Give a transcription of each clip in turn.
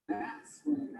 That's when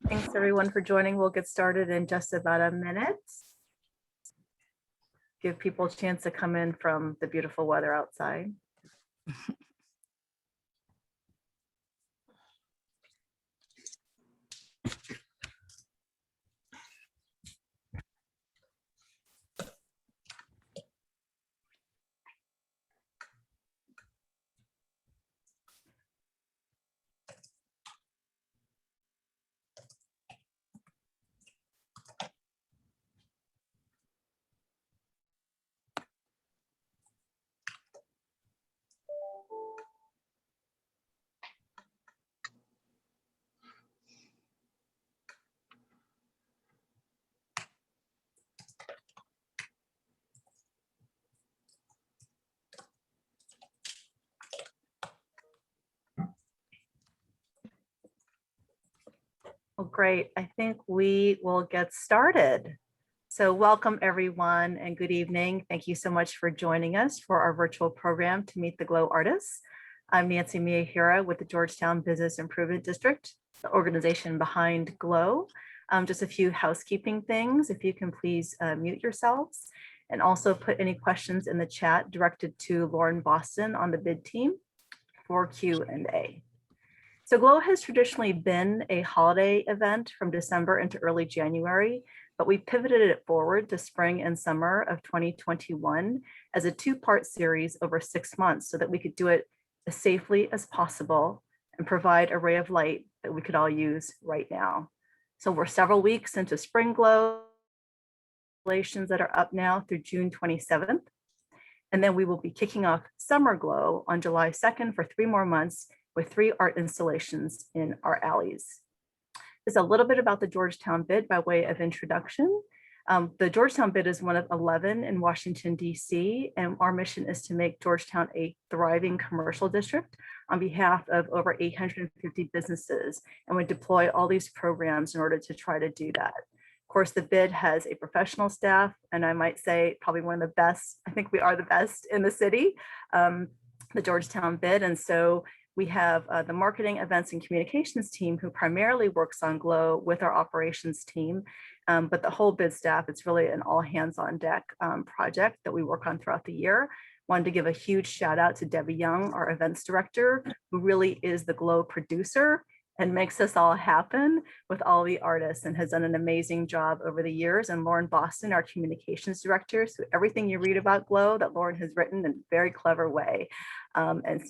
Thanks everyone for joining. We'll get started in just about a minute. Give people a chance to come in from the beautiful weather outside. Well, great. I think we will get started. So welcome everyone and good evening. Thank you so much for joining us for our virtual program to meet the GLOW artists. I'm Nancy Miyahira with the Georgetown Business Improvement District, the organization behind GLOW. Just a few housekeeping things. If you can please mute yourselves and also put any questions in the chat directed to Lauren Boston on the bid team for Q&A. So GLOW has traditionally been a holiday event from December into early January, but we pivoted it forward to spring and summer of 2021 as a two-part series over 6 months so that we could do it as safely as possible and provide a ray of light that we could all use right now. So we're several weeks into Spring GLOW installations that are up now through June 27th. And then we will be kicking off Summer GLOW on July 2nd for 3 more months with 3 art installations in our alleys. Just a little bit about the Georgetown Bid by way of introduction. The Georgetown Bid is one of 11 in Washington, D.C., and our mission is to make Georgetown a thriving commercial district on behalf of over 850 businesses, and we deploy all these programs in order to try to do that. Of course, the bid has a professional staff, and I might say probably one of the best, I think we are the best in the city, the Georgetown Bid, and so we have the marketing, events, and communications team who primarily works on GLOW with our operations team. But the whole bid staff, it's really an all hands on deck project that we work on throughout the year. Wanted to give a huge shout out to Debbie Young, our events director, who really is the GLOW producer and makes this all happen with all the artists and has done an amazing job over the years. And Lauren Boston, our communications director. So everything you read about GLOW that Lauren has written in a very clever way. And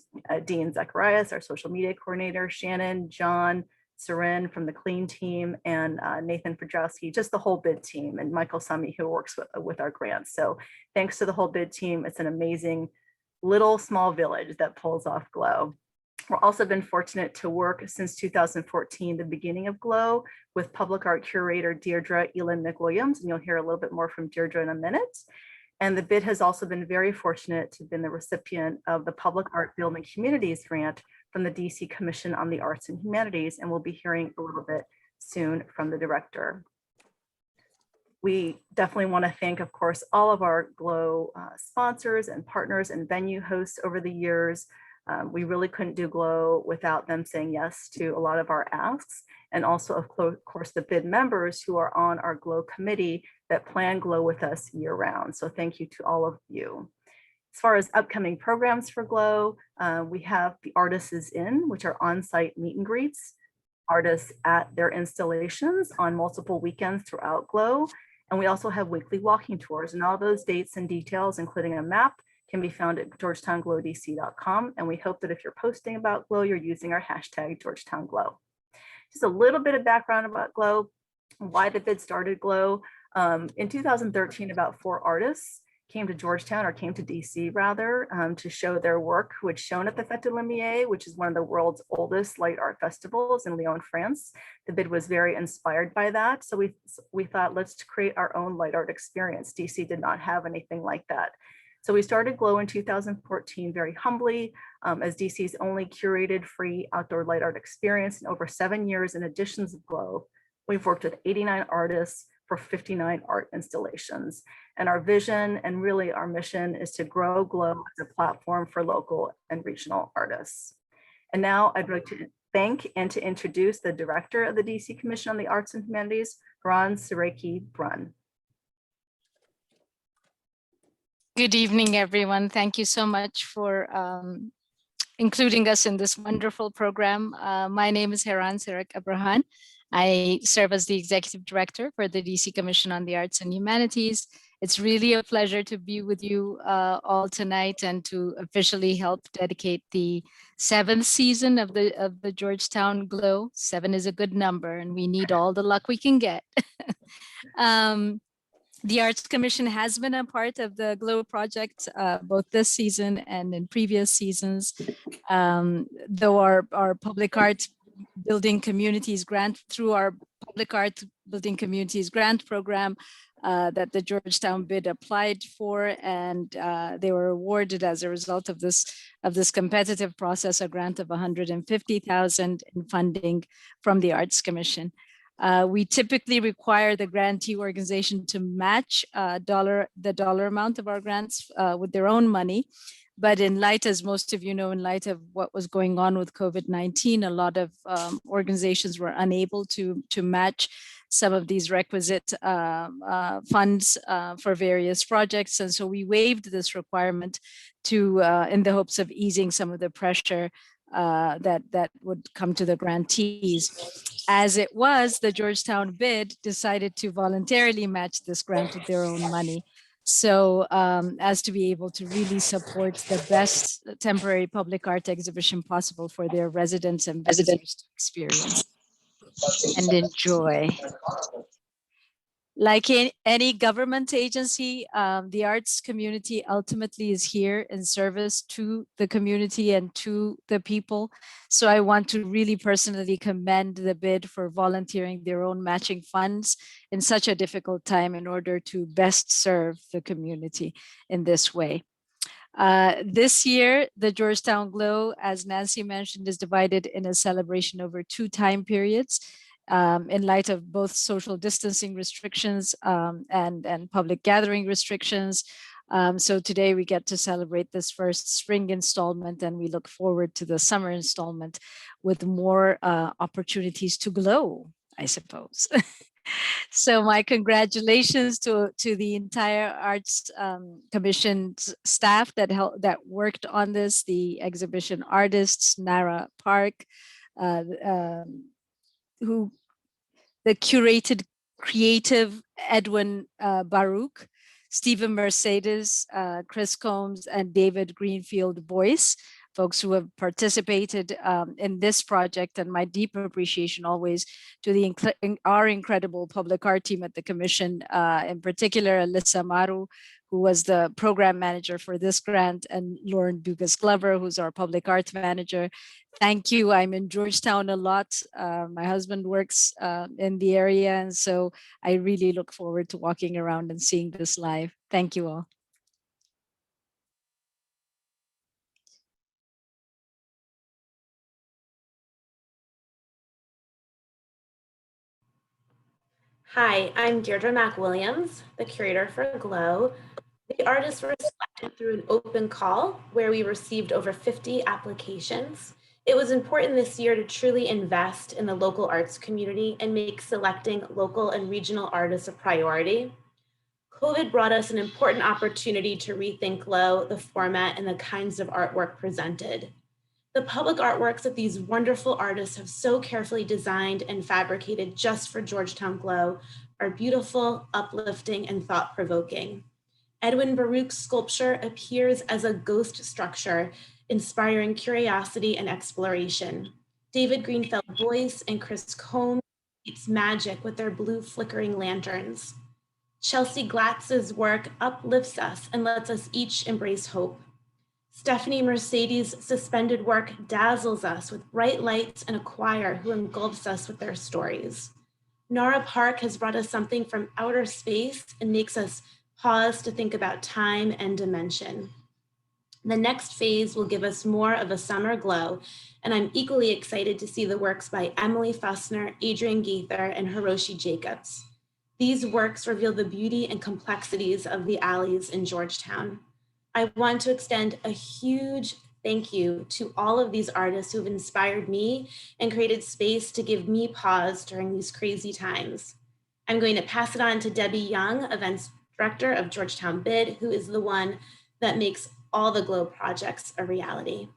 Dean Zacharias, our social media coordinator, Shannon, John, Seren from the Clean team, and Nathan Fedrowski, just the whole bid team, and Michael Summy, who works with our grants. So thanks to the whole bid team. It's an amazing little small village that pulls off GLOW. We've also been fortunate to work since 2014, the beginning of GLOW, with public art curator Deirdre Elin McWilliams, and you'll hear a little bit more from Deirdre in a minute. And the bid has also been very fortunate to have been the recipient of the Public Art Building Communities Grant from the DC Commission on the Arts and Humanities, and we'll be hearing a little bit soon from the director. We definitely want to thank, of course, all of our GLOW sponsors and partners and venue hosts over the years. We really couldn't do GLOW without them saying yes to a lot of our asks, and also, of course, the BID members who are on our GLOW committee that plan GLOW with us year round. So thank you to all of you. As far as upcoming programs for GLOW, we have the Artists is In, which are on-site meet and greets, artists at their installations on multiple weekends throughout GLOW. And we also have weekly walking tours, and all those dates and details, including a map, can be found at georgetownglowdc.com. And we hope that if you're posting about GLOW, you're using our hashtag GeorgetownGLOW. Just a little bit of background about GLOW, why the bid started GLOW. In 2013, about 4 artists came to Georgetown, or came to DC rather, to show their work, who had shown at the Fête de Lumière, which is one of the world's oldest light art festivals in Lyon, France. The bid was very inspired by that. So we thought, let's create our own light art experience. DC did not have anything like that. So we started GLOW in 2014 very humbly as DC's only curated free outdoor light art experience. In over 7 years in editions of GLOW, we've worked with 89 artists for 59 art installations. And our vision and really our mission is to grow GLOW as a platform for local and regional artists. And now I'd like to thank and to introduce the director of the DC Commission on the Arts and Humanities, Haran Sireki Brun. Good evening, everyone. Thank you so much for including us in this wonderful program. My name is Haran Sireki Brun. I serve as the Executive Director for the DC Commission on the Arts and Humanities. It's really a pleasure to be with you all tonight and to officially help dedicate the 7th season of the Georgetown GLOW. 7 is a good number, and we need all the luck we can get. The Arts Commission has been a part of the GLOW project both this season and in previous seasons. Though our public art building communities grant, through our public art building communities grant program that the Georgetown Bid applied for, and they were awarded as a result of this competitive process a grant of $150,000 in funding from the Arts Commission. We typically require the grantee organization to match the dollar amount of our grants with their own money. But in light, as most of you know, in light of what was going on with COVID-19, a lot of organizations were unable to match some of these requisite funds for various projects. And so we waived this requirement to in the hopes of easing some of the pressure that would come to the grantees. As it was, the Georgetown Bid decided to voluntarily match this grant with their own money. So as to be able to really support the best temporary public art exhibition possible for their residents and visitors to experience and enjoy. Like in any government agency, the arts community ultimately is here in service to the community and to the people. So I want to really personally commend the Bid for volunteering their own matching funds in such a difficult time in order to best serve the community in this way. This year, the Georgetown GLOW, as Nancy mentioned, is divided in a celebration over 2 time periods. In light of both social distancing restrictions and public gathering restrictions. So today we get to celebrate this first spring installment, and we look forward to the summer installment with more opportunities to glow, I suppose. So my congratulations to the entire Arts Commission staff that worked on this, the exhibition artists, Nara Park, who the curated creative Edwin Baruch, Stephen Mercedes, Chris Combs, and David Greenfield Boyce, folks who have participated in this project, and my deep appreciation always to our incredible public art team at the Commission, in particular, Alyssa Maru, who was the program manager for this grant, and Lauren Dugas Glover, who's our public arts manager. Thank you. I'm in Georgetown a lot. My husband works in the area, and so I really look forward to walking around and seeing this live. Thank you all. Hi, I'm Deirdre Mack Williams, the curator for GLOW. The artists were selected through an open call where we received over 50 applications. It was important this year to truly invest in the local arts community and make selecting local and regional artists a priority. COVID brought us an important opportunity to rethink GLOW, the format, and the kinds of artwork presented. The public artworks that these wonderful artists have so carefully designed and fabricated just for Georgetown GLOW are beautiful, uplifting, and thought-provoking. Edwin Baruch's sculpture appears as a ghost structure, inspiring curiosity and exploration. David Greenfield Boyce and Chris Combs creates magic with their blue flickering lanterns. Chelsea Glatz's work uplifts us and lets us each embrace hope. Stephanie Mercedes' suspended work dazzles us with bright lights and a choir who engulfs us with their stories. Nara Park has brought us something from outer space and makes us pause to think about time and dimension. The next phase will give us more of a summer glow, and I'm equally excited to see the works by Emily Fustner, Adrian Gaither, and Hiroshi Jacobs. These works reveal the beauty and complexities of the alleys in Georgetown. I want to extend a huge thank you to all of these artists who've inspired me and created space to give me pause during these crazy times. I'm going to pass it on to Debbie Young, Events Director of Georgetown Bid, who is the one that makes all the GLOW projects a reality.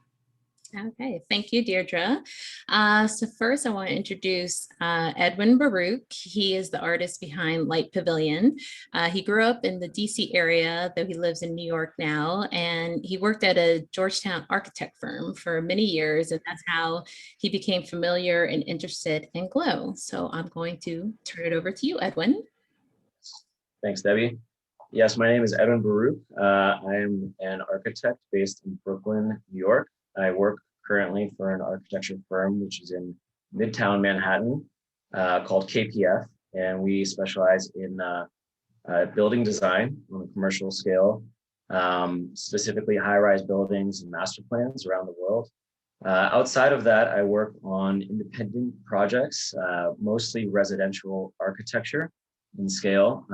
Okay, thank you, Deirdre. So first I want to introduce Edwin Baruch. He is the artist behind Light Pavilion. He grew up in the DC area, though he lives in New York now, and he worked at a Georgetown architect firm for many years, and that's how he became familiar and interested in GLOW. So I'm going to turn it over to you, Edwin. Thanks, Debbie. Yes, my name is Edwin Baruch. I am an architect based in Brooklyn, New York. I work currently for an architecture firm, which is in Midtown Manhattan, called KPF. And we specialize in building design on a commercial scale, specifically high-rise buildings and master plans around the world. Outside of that, I work on independent projects, mostly residential architecture in scale.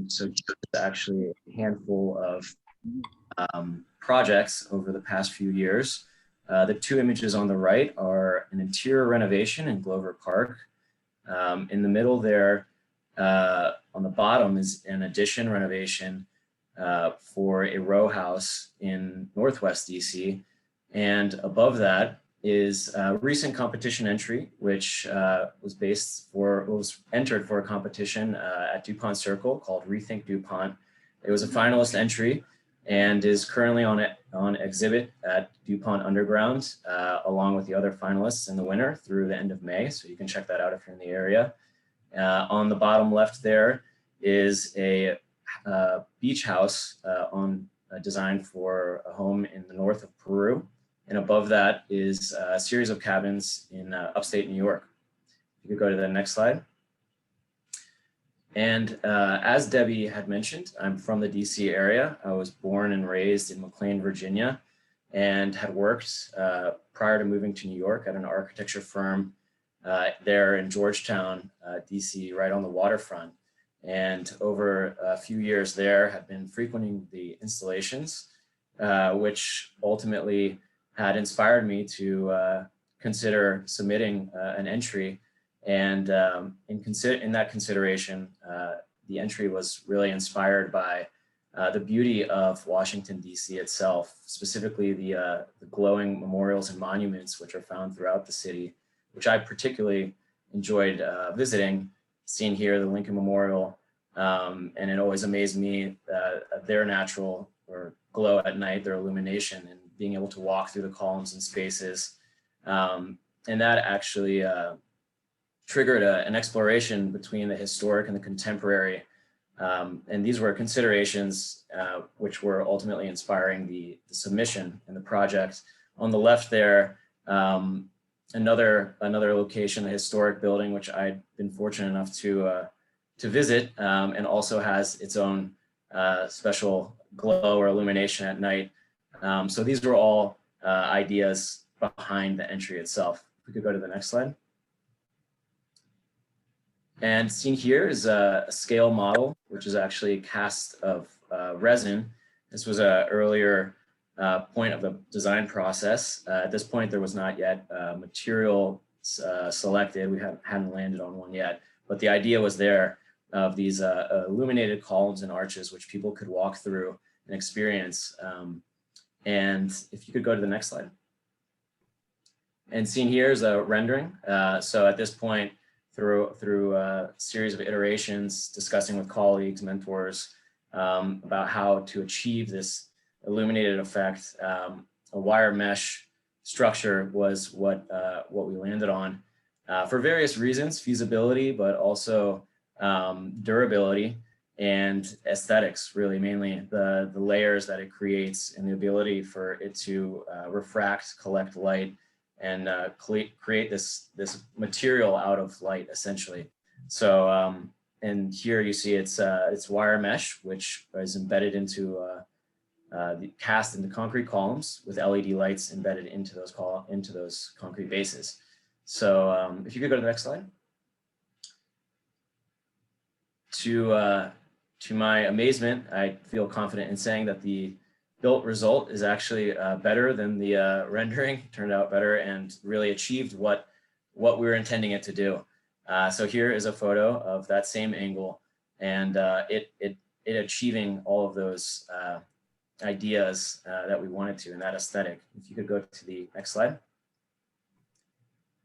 So just actually a handful of projects over the past few years. The two images on the right are an interior renovation in Glover Park. In the middle there, on the bottom is an addition renovation for a row house in Northwest DC. And above that is a recent competition entry, which was entered for a competition at DuPont Circle called Rethink DuPont. It was a finalist entry and is currently on exhibit at DuPont Underground, along with the other finalists and the winner through the end of May. So you can check that out if you're in the area. On the bottom left there is a beach house designed for a home in the north of Peru. And above that is a series of cabins in upstate New York. You could go to the next slide. And as Debbie had mentioned, I'm from the DC area. I was born and raised in McLean, Virginia, and had worked prior to moving to New York at an architecture firm there in Georgetown, DC, right on the waterfront. And over a few years there, have been frequenting the installations, which ultimately had inspired me to consider submitting an entry. And in that consideration, the entry was really inspired by the beauty of Washington, D.C. itself, specifically the glowing memorials and monuments which are found throughout the city, which I particularly enjoyed visiting, seeing here the Lincoln Memorial. And it always amazed me their natural or glow at night, their illumination, and being able to walk through the columns and spaces. And that actually triggered an exploration between the historic and the contemporary. And these were considerations which were ultimately inspiring the submission and the project. On the left there, another location, a historic building, which I'd been fortunate enough to visit, and also has its own special glow or illumination at night. So these were all ideas behind the entry itself. If we could go to the next slide. And seen here is a scale model, which is actually a cast of resin. This was an earlier point of the design process. At this point, there was not yet material selected. We hadn't landed on one yet, but the idea was there of these illuminated columns and arches, which people could walk through and experience. And if you could go to the next slide. And seen here is a rendering. So at this point, through a series of iterations, discussing with colleagues, mentors, about how to achieve this illuminated effect, a wire mesh structure was what we landed on for various reasons, feasibility, but also durability and aesthetics, really mainly the layers that it creates and the ability for it to refract, collect light, and create this material out of light, essentially. So, and here you see it's wire mesh, which is embedded into cast into concrete columns with LED lights embedded into those concrete bases. So, if you could go to the next slide. To my amazement, I feel confident in saying that the built result is actually better than the rendering. Turned out better and really achieved what we were intending it to do. So here is a photo of that same angle, and it achieving all of those ideas that we wanted to, and that aesthetic. If you could go to the next slide.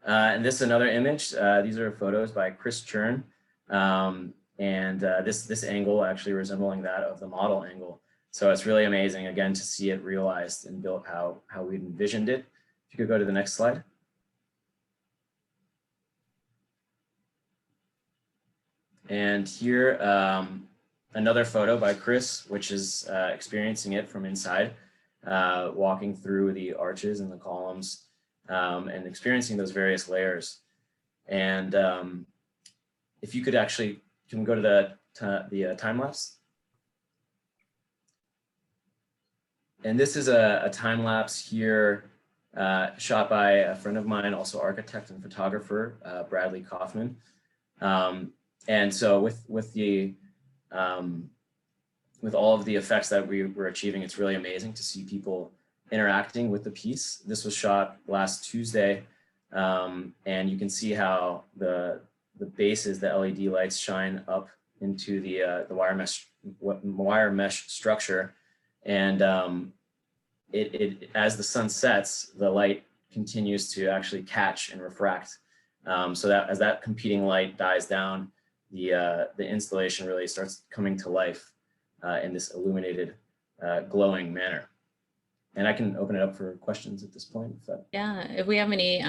And this is another image. These are photos by Chris Churn, and this angle actually resembling that of the model angle. So it's really amazing, again, to see it realized and built how we envisioned it. If you could go to the next slide. And here, another photo by Chris, which is experiencing it from inside, walking through the arches and the columns, and experiencing those various layers. And if you could actually, can we go to the time lapse? And this is a time lapse here shot by a friend of mine, also architect and photographer, Bradley Kaufman. And so with all of the effects that we were achieving, it's really amazing to see people interacting with the piece. This was shot last Tuesday, and you can see how the bases, the LED lights shine up into the wire mesh structure. And as the sun sets, the light continues to actually catch and refract. So that as that competing light dies down, the installation really starts coming to life in this illuminated, glowing manner. And I can open it up for questions at this point. Yeah, if we have any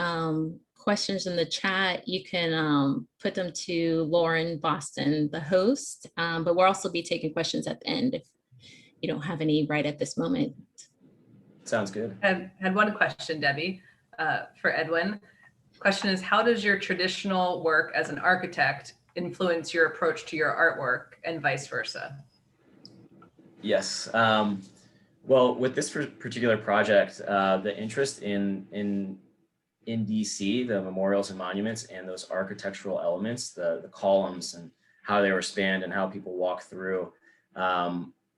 questions in the chat, you can put them to Lauren Boston, the host, but we'll also be taking questions at the end if you don't have any right at this moment. Sounds good. I had one question, Debbie, for Edwin. Question is, how does your traditional work as an architect influence your approach to your artwork and vice versa? Yes. Well, with this particular project, the interest in DC, the memorials and monuments, and those architectural elements, the columns and how they were spanned and how people walk through,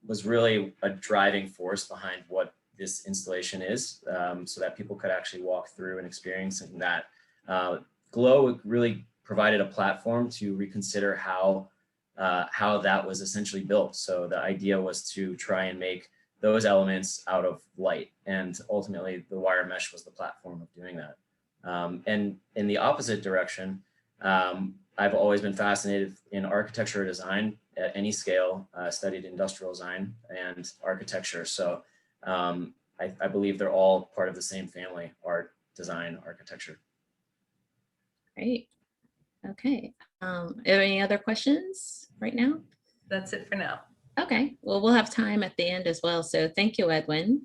was really a driving force behind what this installation is, so that people could actually walk through and experience that. GLOW really provided a platform to reconsider how that was essentially built. So the idea was to try and make those elements out of light, and ultimately the wire mesh was the platform of doing that. And in the opposite direction, I've always been fascinated in architecture or design at any scale, studied industrial design and architecture. So I believe they're all part of the same family: art, design, architecture. Great. Okay. Are there any other questions right now? That's it for now. Okay. Well, we'll have time at the end as well. So thank you, Edwin.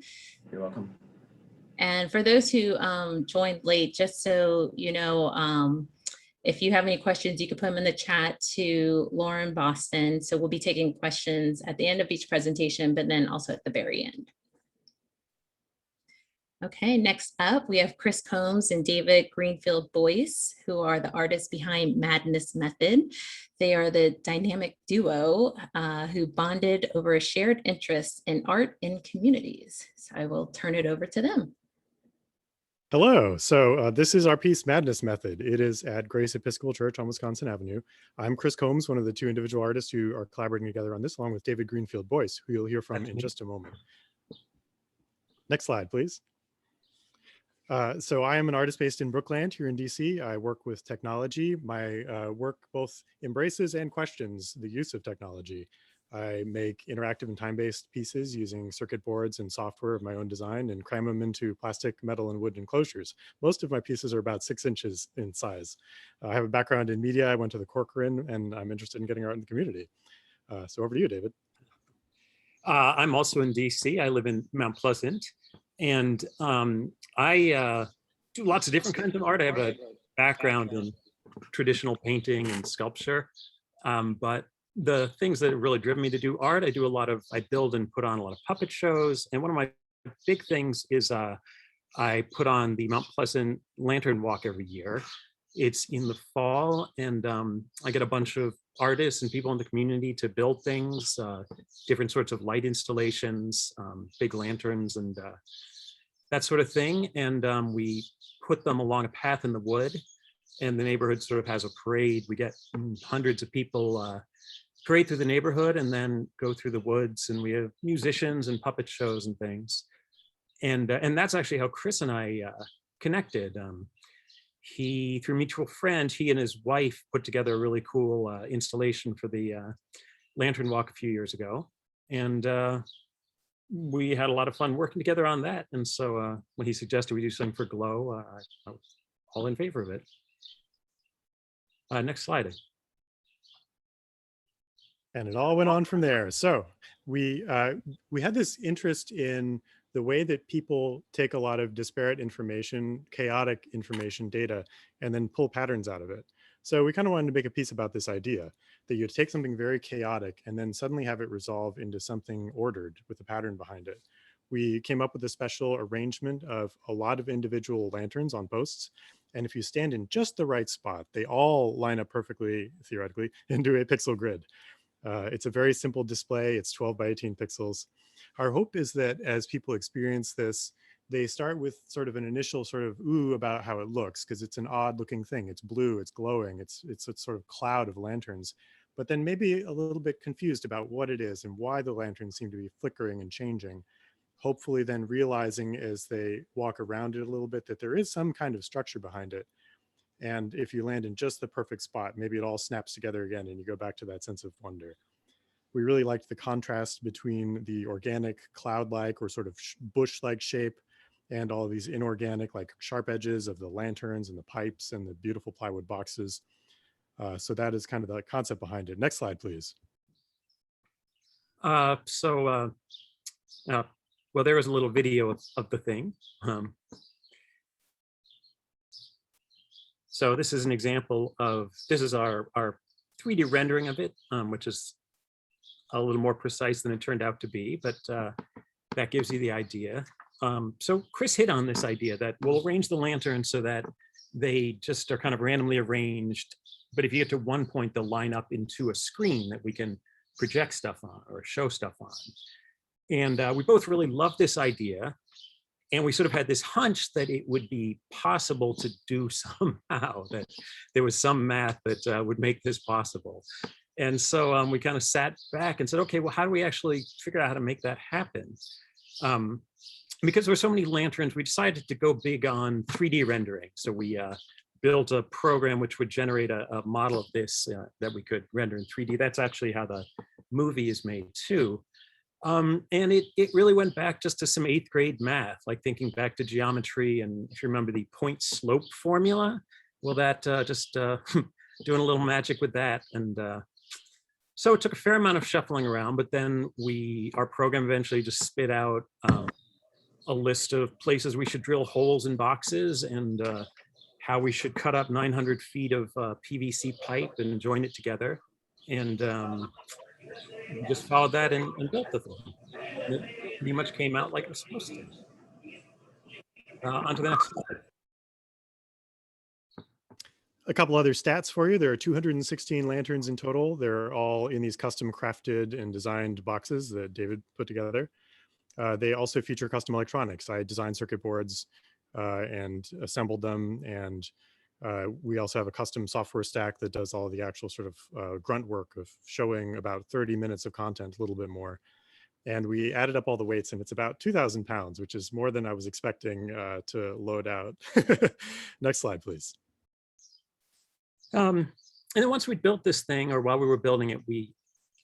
You're welcome. And for those who joined late, just so you know, if you have any questions, you can put them in the chat to Lauren Boston. So we'll be taking questions at the end of each presentation, but then also at the very end. Okay, next up, we have Chris Combs and David Greenfield Boyce, who are the artists behind Madness Method. They are the dynamic duo who bonded over a shared interest in art and communities. So I will turn it over to them. Hello. So this is our piece, Madness Method. It is at Grace Episcopal Church on Wisconsin Avenue. I'm Chris Combs, one of the two individual artists who are collaborating together on this, along with David Greenfield Boyce, who you'll hear from in just a moment. Next slide, please. So I am an artist based in Brookland here in DC. I work with technology. My work both embraces and questions the use of technology. I make interactive and time-based pieces using circuit boards and software of my own design and cram them into plastic, metal, and wood enclosures. Most of my pieces are about 6 inches in size. I have a background in media. I went to the Corcoran, and I'm interested in getting art in the community. So over to you, David. I'm also in DC. I live in Mount Pleasant, and I do lots of different kinds of art. I have a background in traditional painting and sculpture, but the things that have really driven me to do art, I build and put on a lot of puppet shows. And one of my big things is I put on the Mount Pleasant Lantern Walk every year. It's in the fall, and I get a bunch of artists and people in the community to build things, different sorts of light installations, big lanterns, and that sort of thing. And we put them along a path in the wood, and the neighborhood sort of has a parade. We get hundreds of people parade through the neighborhood and then go through the woods, and we have musicians and puppet shows and things. And that's actually how Chris and I connected. Through mutual friend, he and his wife put together a really cool installation for the Lantern Walk a few years ago. And we had a lot of fun working together on that. And so when he suggested we do something for GLOW, I was all in favor of it. Next slide. And it all went on from there. So we had this interest in the way that people take a lot of disparate information, chaotic information data, and then pull patterns out of it. So we kind of wanted to make a piece about this idea that you take something very chaotic and then suddenly have it resolve into something ordered with a pattern behind it. We came up with a special arrangement of a lot of individual lanterns on posts. And if you stand in just the right spot, they all line up perfectly, theoretically, into a pixel grid. It's a very simple display. It's 12 by 18 pixels. Our hope is that as people experience this, they start with sort of an initial sort of ooh about how it looks, because it's an odd looking thing. It's blue, it's glowing, it's a sort of cloud of lanterns, but then maybe a little bit confused about what it is and why the lanterns seem to be flickering and changing. Hopefully then realizing as they walk around it a little bit that there is some kind of structure behind it. And if you land in just the perfect spot, maybe it all snaps together again and you go back to that sense of wonder. We really liked the contrast between the organic cloud-like or sort of bush-like shape and all of these inorganic, like sharp edges of the lanterns and the pipes and the beautiful plywood boxes. So that is kind of the concept behind it. Next slide, please. Well, there was a little video of the thing. So this is an example of, this is our 3D rendering of it, which is a little more precise than it turned out to be, but that gives you the idea. So Chris hit on this idea that we'll arrange the lanterns so that they just are kind of randomly arranged, but if you get to one point, they'll line up into a screen that we can project stuff on or show stuff on. And we both really loved this idea. And we sort of had this hunch that it would be possible to do somehow, that there was some math that would make this possible. And so we kind of sat back and said, okay, well, how do we actually figure out how to make that happen? Because there were so many lanterns, we decided to go big on 3D rendering. So we built a program which would generate a model of this that we could render in 3D. That's actually how the movie is made too. And it really went back just to some 8th grade math, like thinking back to geometry. And if you remember the point slope formula, well, that just doing a little magic with that. And so it took a fair amount of shuffling around, but then our program eventually just spit out a list of places we should drill holes in boxes and how we should cut up 900 feet of PVC pipe and join it together. And we just followed that and built the thing. It pretty much came out like it was supposed to. On to the next slide. A couple other stats for you. There are 216 lanterns in total. They're all in these custom crafted and designed boxes that David put together. They also feature custom electronics. I designed circuit boards and assembled them. And we also have a custom software stack that does all the actual sort of grunt work of showing about 30 minutes of content, a little bit more. And we added up all the weights, and it's about 2,000 pounds, which is more than I was expecting to load out. Next slide, please. And then once we built this thing, or while we were building it, we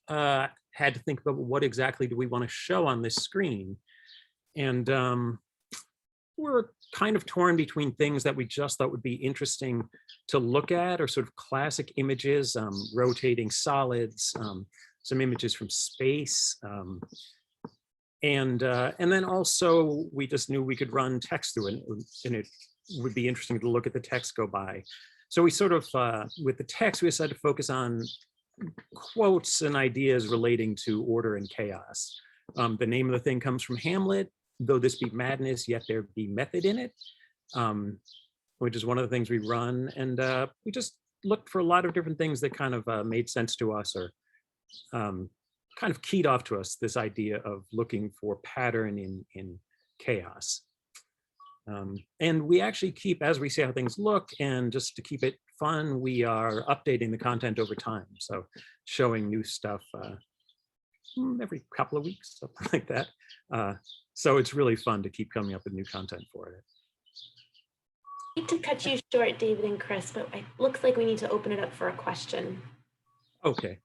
had to think about what exactly do we want to show on this screen. And we're kind of torn between things that we just thought would be interesting to look at, or sort of classic images, rotating solids, some images from space. And then also we just knew we could run text through it, and it would be interesting to look at the text go by. So we sort of, with the text, we decided to focus on quotes and ideas relating to order and chaos. The name of the thing comes from Hamlet. Though this be madness, yet there be method in it, which is one of the things we run. And we just looked for a lot of different things that kind of made sense to us, or kind of keyed off to us this idea of looking for pattern in chaos. And we actually keep, as we see how things look, and just to keep it fun, we are updating the content over time. So showing new stuff every couple of weeks, something like that. So it's really fun to keep coming up with new content for it. I hate to cut you short, David and Chris, but it looks like we need to open it up for a question. Okay.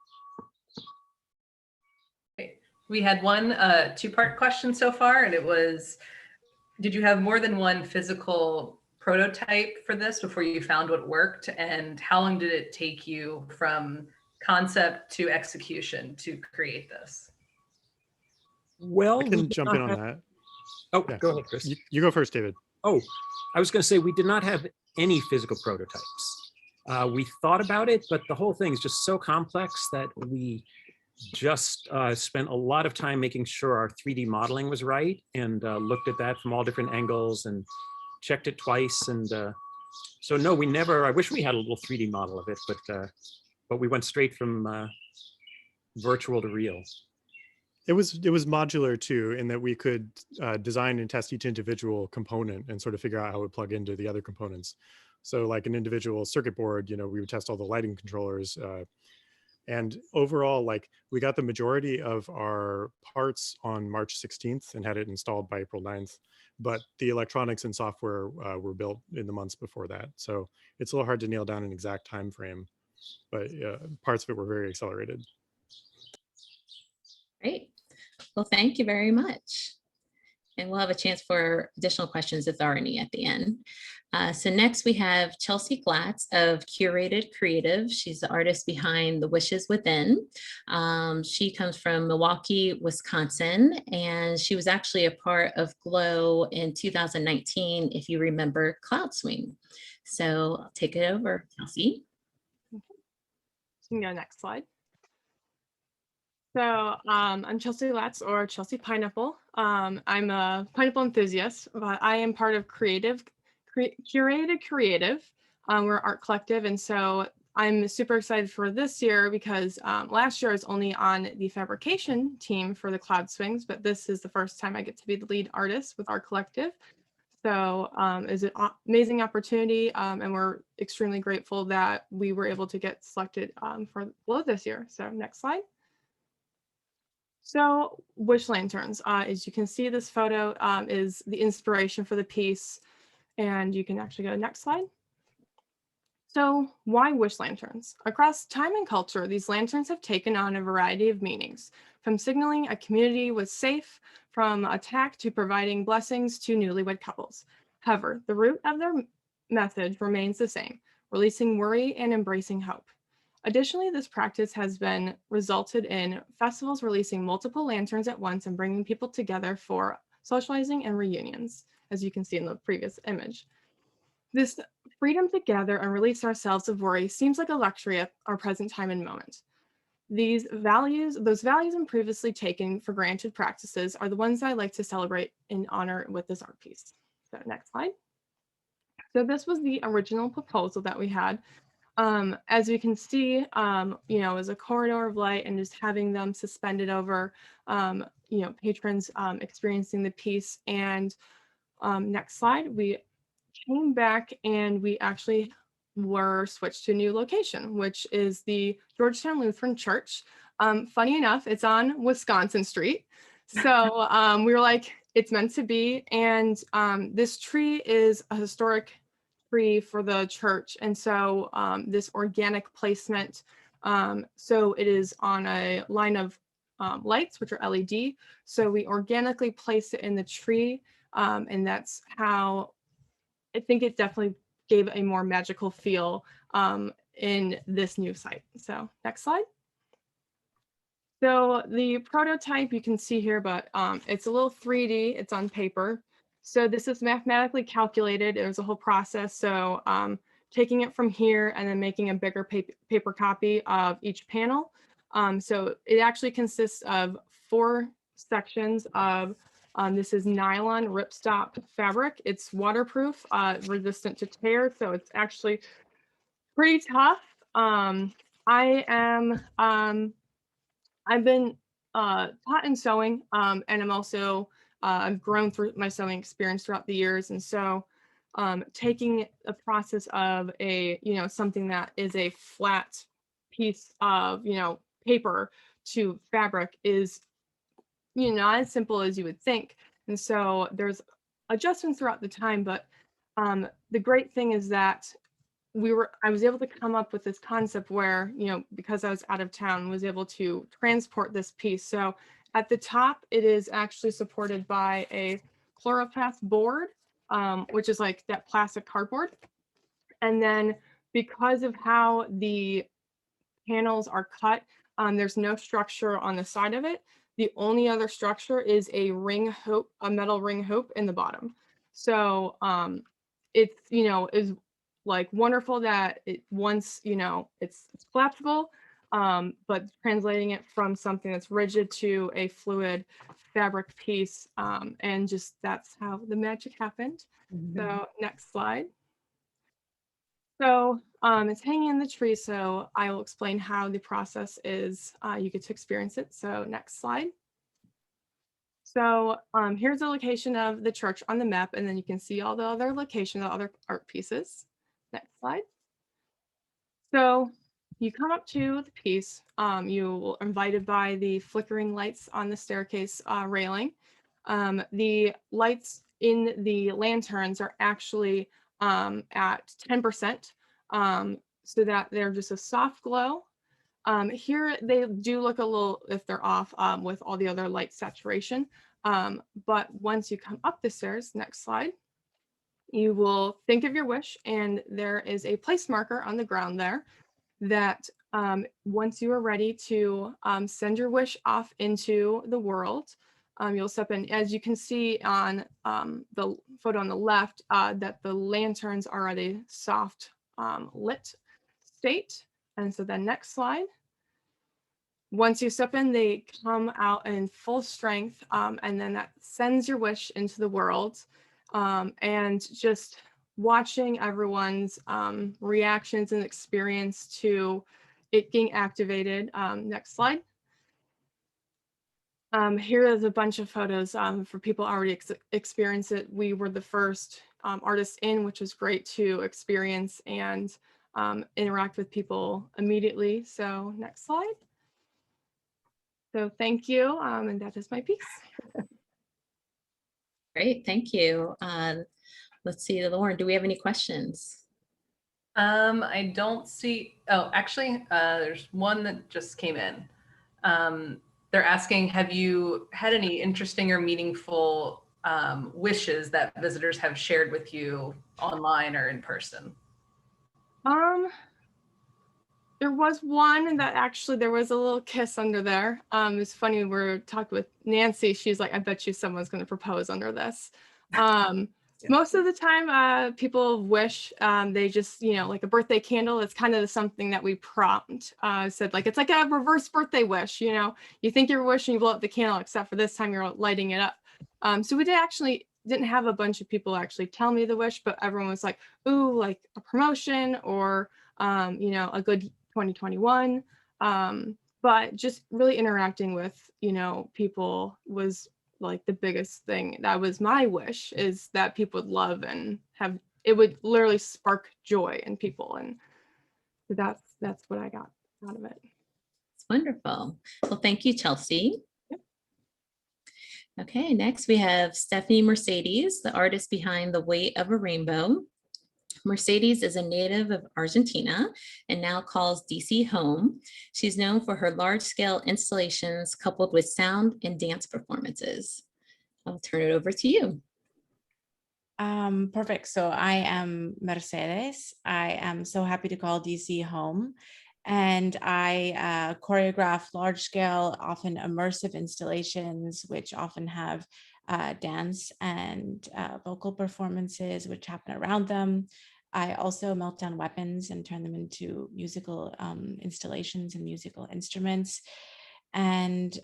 We had one two-part question so far, and it was, did you have more than one physical prototype for this before you found what worked? And how long did it take you from concept to execution to create this? Well, I can jump in on that. Oh, Yeah. go ahead, Chris. You go first, David. Oh, I was going to say we did not have any physical prototypes. We thought about it, but the whole thing is just so complex that we just spent a lot of time making sure our 3D modeling was right, and looked at that from all different angles and checked it twice. And so no, we never, I wish we had a little 3D model of it, but we went straight from virtual to real. It was modular too, in that we could design and test each individual component and sort of figure out how it would plug into the other components. So like an individual circuit board, we would test all the lighting controllers. And overall, like, we got the majority of our parts on March 16th and had it installed by April 9th. But the electronics and software were built in the months before that. So it's a little hard to nail down an exact time frame, but parts of it were very accelerated. Great. Well, thank you very much. And we'll have a chance for additional questions if there are any at the end. So next we have Chelsea Latz of Curated Creative. She's the artist behind The Wishes Within. She comes from Milwaukee, Wisconsin, and she was actually a part of GLOW in 2019, if you remember Cloud Swing. So I'll take it over, Chelsea. You can go next slide. So I'm Chelsea Latz, or Chelsea Pineapple. I'm a pineapple enthusiast, but I am part of Curated Creative. We're an art collective, and so I'm super excited for this year because last year I was only on the fabrication team for the Cloud Swings, but this is the first time I get to be the lead artist with our collective. So it's an amazing opportunity, and we're extremely grateful that we were able to get selected for GLOW this year. So next slide. So wish lanterns, as you can see, this photo is the inspiration for the piece, and you can actually go next slide. So why wish lanterns? Across time and culture, these lanterns have taken on a variety of meanings, from signaling a community was safe from attack to providing blessings to newlywed couples. However, the root of their message remains the same, releasing worry and embracing hope. Additionally, this practice has been resulted in festivals releasing multiple lanterns at once and bringing people together for socializing and reunions, as you can see in the previous image. This freedom to gather and release ourselves of worry seems like a luxury at our present time and moment. Those values and previously taken for granted practices are the ones I like to celebrate and honor with this art piece. So next slide. So this was the original proposal that we had. As you can see, you know, as a corridor of light and just having them suspended over, you know, patrons experiencing the piece. And next slide, we came back and we actually were switched to a new location, which is the Georgetown Lutheran Church. Funny enough, it's on Wisconsin Street. So we were like, it's meant to be. And this tree is a historic tree for the church. And so this organic placement, so it is on a line of lights, which are LED. So we organically place it in the tree. And that's how I think it definitely gave a more magical feel in this new site. So next slide. So the prototype you can see here, but it's a little 3D, it's on paper. So this is mathematically calculated. It was a whole process. So taking it from here and then making a bigger paper copy of each panel. So it actually consists of 4 sections of, this is nylon ripstop fabric. It's waterproof, resistant to tear. So it's actually pretty tough. I've been taught in sewing, and I'm also, I've grown through my sewing experience throughout the years. And so taking a process of a, you know, something that is a flat piece of, you know, paper to fabric is, you know, not as simple as you would think. And so there's adjustments throughout the time, but the great thing is that I was able to come up with this concept where, you know, because I was out of town, was able to transport this piece. So at the top, it is actually supported by a chloroplast board, which is like that plastic cardboard. And then because of how the panels are cut, there's no structure on the side of it. The only other structure is a ring hoop, a metal ring hoop in the bottom. So it's, you know, is like wonderful that it once, you know, it's collapsible, but translating it from something that's rigid to a fluid fabric piece, and just that's how the magic happened. So next slide. So it's hanging in the tree, so I will explain how the process is, you get to experience it. So next slide. So here's the location of the church on the map, and then you can see all the other locations, the other art pieces. Next slide. So you come up to the piece, you will invited by the flickering lights on the staircase railing. The lights in the lanterns are actually at 10%, so that they're just a soft glow. Here they do look a little, if they're off with all the other light saturation, but once you come up the stairs, next slide, you will think of your wish, and there is a place marker on the ground there that once you are ready to send your wish off into the world, you'll step in. As you can see on the photo on the left, that the lanterns are at a soft lit state. And so then next slide. Once you step in, they come out in full strength, and then that sends your wish into the world. And just watching everyone's reactions and experience to it getting activated. Next slide. Here is a bunch of photos for people already experience it. We were the first artists in, which was great to experience and interact with people immediately. So next slide. So thank you, and that is my piece. Great, thank you. Let's see, Lauren, do we have any questions? I don't see, oh, actually, there's one that just came in. They're asking, have you had any interesting or meaningful wishes that visitors have shared with you online or in person? There was one that actually there was a little kiss under there. It's funny, we're talking with Nancy. She's like, I bet you someone's going to propose under this. Most of the time, people wish they just, you know, like a birthday candle. It's kind of something that we prompt. Said like, it's like a reverse birthday wish. You know, you think your wish and you blow up the candle, except for this time you're lighting it up. So we did actually didn't have a bunch of people actually tell me the wish, but everyone was like, ooh, like a promotion or, you know, a good 2021. But just really interacting with, you know, people was like the biggest thing. That was my wish, is that people would love and have, it would literally spark joy in people. And that's what I got out of it. It's wonderful. Well, thank you, Chelsea. Okay, next we have Stephanie Mercedes, the artist behind The Weight of a Rainbow. Mercedes is a native of Argentina and now calls DC home. She's known for her large-scale installations coupled with sound and dance performances. I'll turn it over to you. Perfect. So I am Mercedes. I am so happy to call DC home. And I choreograph large-scale, often immersive installations, which often have dance and vocal performances, which happen around them. I also melt down weapons and turn them into musical installations and musical instruments. And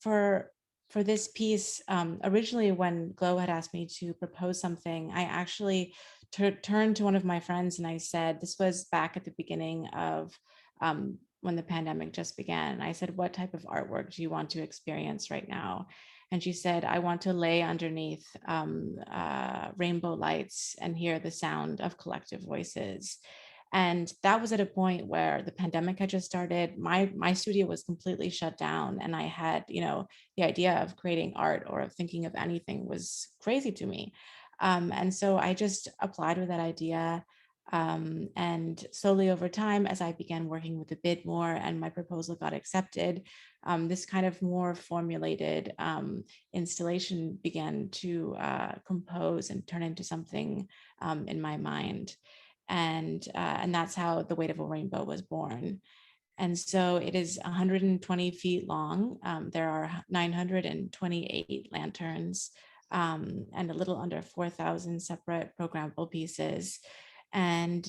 for this piece, originally when GLOW had asked me to propose something, I actually turned to one of my friends and I said, this was back at the beginning of when the pandemic just began. I said, what type of artwork do you want to experience right now? And she said, I want to lay underneath rainbow lights and hear the sound of collective voices. And that was at a point where the pandemic had just started. My studio was completely shut down. And I had, you know, the idea of creating art or of thinking of anything was crazy to me. And so I just applied with that idea. And slowly over time, as I began working with the bid more and my proposal got accepted, this kind of more formulated installation began to compose and turn into something in my mind. And that's how The Weight of a Rainbow was born. And so it is 120 feet long. There are 928 lanterns and a little under 4,000 separate programmable pieces. And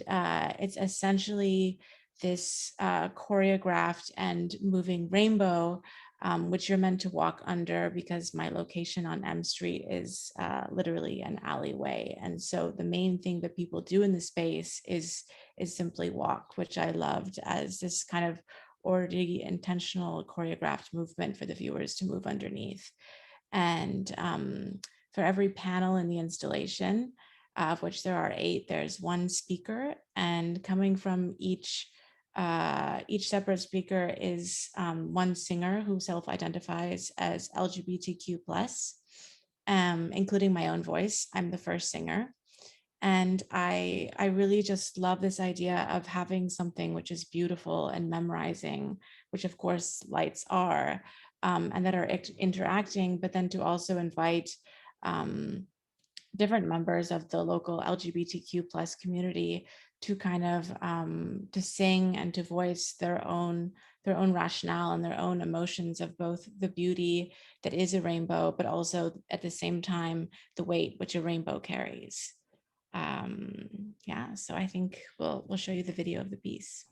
it's essentially this choreographed and moving rainbow, which you're meant to walk under because my location on M Street is literally an alleyway. And so the main thing that people do in the space is simply walk, which I loved as this kind of already intentional choreographed movement for the viewers to move underneath. And for every panel in the installation, of which there are 8, there's one speaker, and coming from each separate speaker is one singer who self-identifies as LGBTQ+, including my own voice. I'm the first singer. And I really just love this idea of having something which is beautiful and memorizing, which of course lights are, and that are interacting, but then to also invite different members of the local LGBTQ+ community to kind of to sing and to voice their own rationale and their own emotions of both the beauty that is a rainbow, but also at the same time the weight which a rainbow carries. Yeah, so I think we'll show you the video of the piece.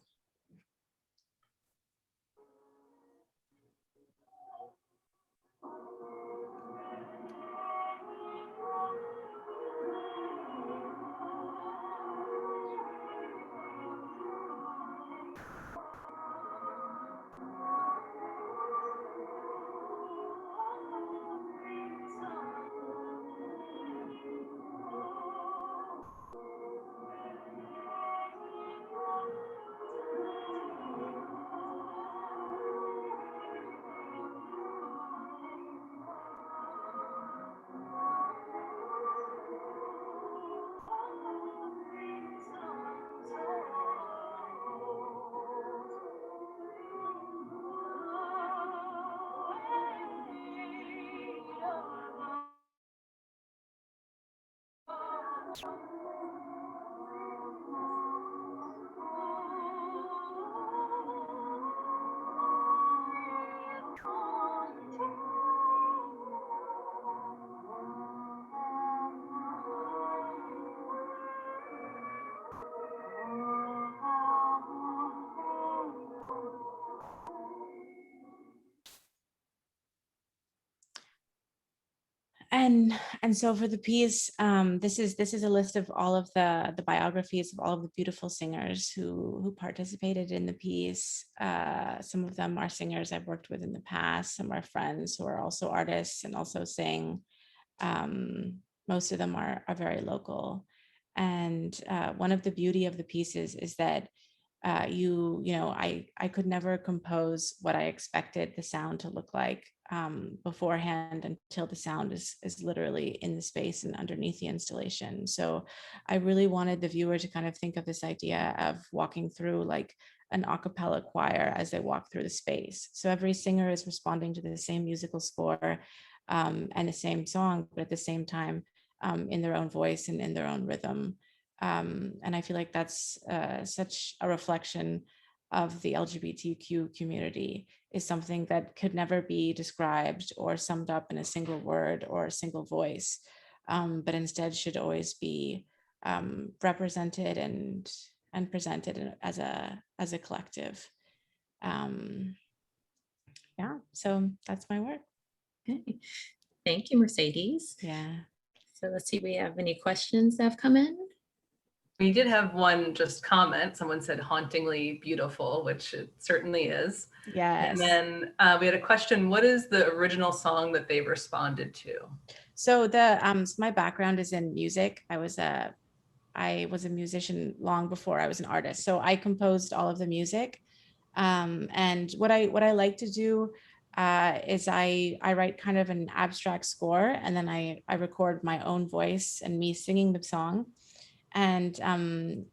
And so for the piece, this is a list of all of the biographies of all of the beautiful singers who participated in the piece. Some of them are singers I've worked with in the past. Some are friends who are also artists and also sing. Most of them are very local. And one of the beauty of the pieces is that I could never compose what I expected the sound to look like beforehand until the sound is literally in the space and underneath the installation. So I really wanted the viewer to kind of think of this idea of walking through like an a cappella choir as they walk through the space. So every singer is responding to the same musical score and the same song, but at the same time in their own voice and in their own rhythm. And I feel like that's such a reflection of the LGBTQ community, is something that could never be described or summed up in a single word or a single voice, but instead should always be represented and presented as a collective. Yeah, so that's my work. Okay. Thank you, Mercedes. Yeah. So let's see, we have any questions that have come in? We did have one just comment. Someone said hauntingly beautiful, which it certainly is. Yes. And then we had a question, what is the original song that they responded to? So my background is in music. I was a musician long before I was an artist. So I composed all of the music. And what I like to do is I write kind of an abstract score, and then I record my own voice and me singing the song. And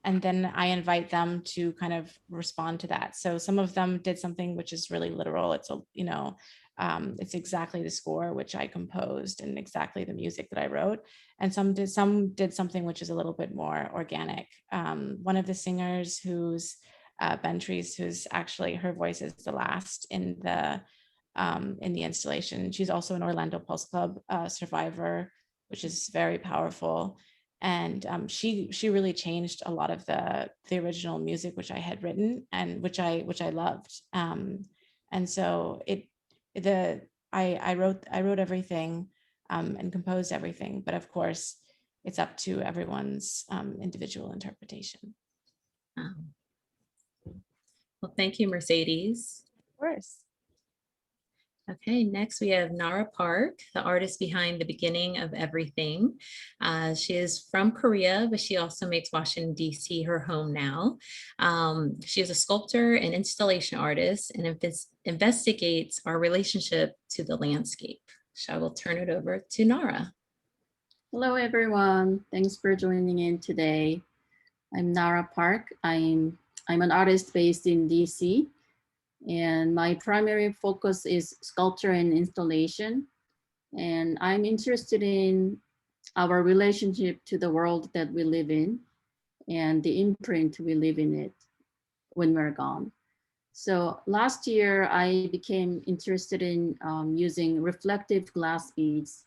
then I invite them to kind of respond to that. So some of them did something which is really literal. It's it's exactly the score which I composed and exactly the music that I wrote. And some did something which is a little bit more organic. One of the singers who's Bentries, who's actually, her voice is the last in the installation. She's also an Orlando Pulse Club survivor, which is very powerful. And she really changed a lot of the original music which I had written and which I loved. And so I wrote everything and composed everything, but of course it's up to everyone's individual interpretation. Well, thank you, Mercedes. Of course. Okay, next we have Nara Park, the artist behind the beginning of everything. She is from Korea, but she also makes Washington, D.C. her home now. She is a sculptor and installation artist and investigates our relationship to the landscape. So I will turn it over to Nara. Hello, everyone. Thanks for joining in today. I'm Nara Park. I'm an artist based in DC. And my primary focus is sculpture and installation. And I'm interested in our relationship to the world that we live in and the imprint we leave in it when we're gone. So last year, I became interested in using reflective glass beads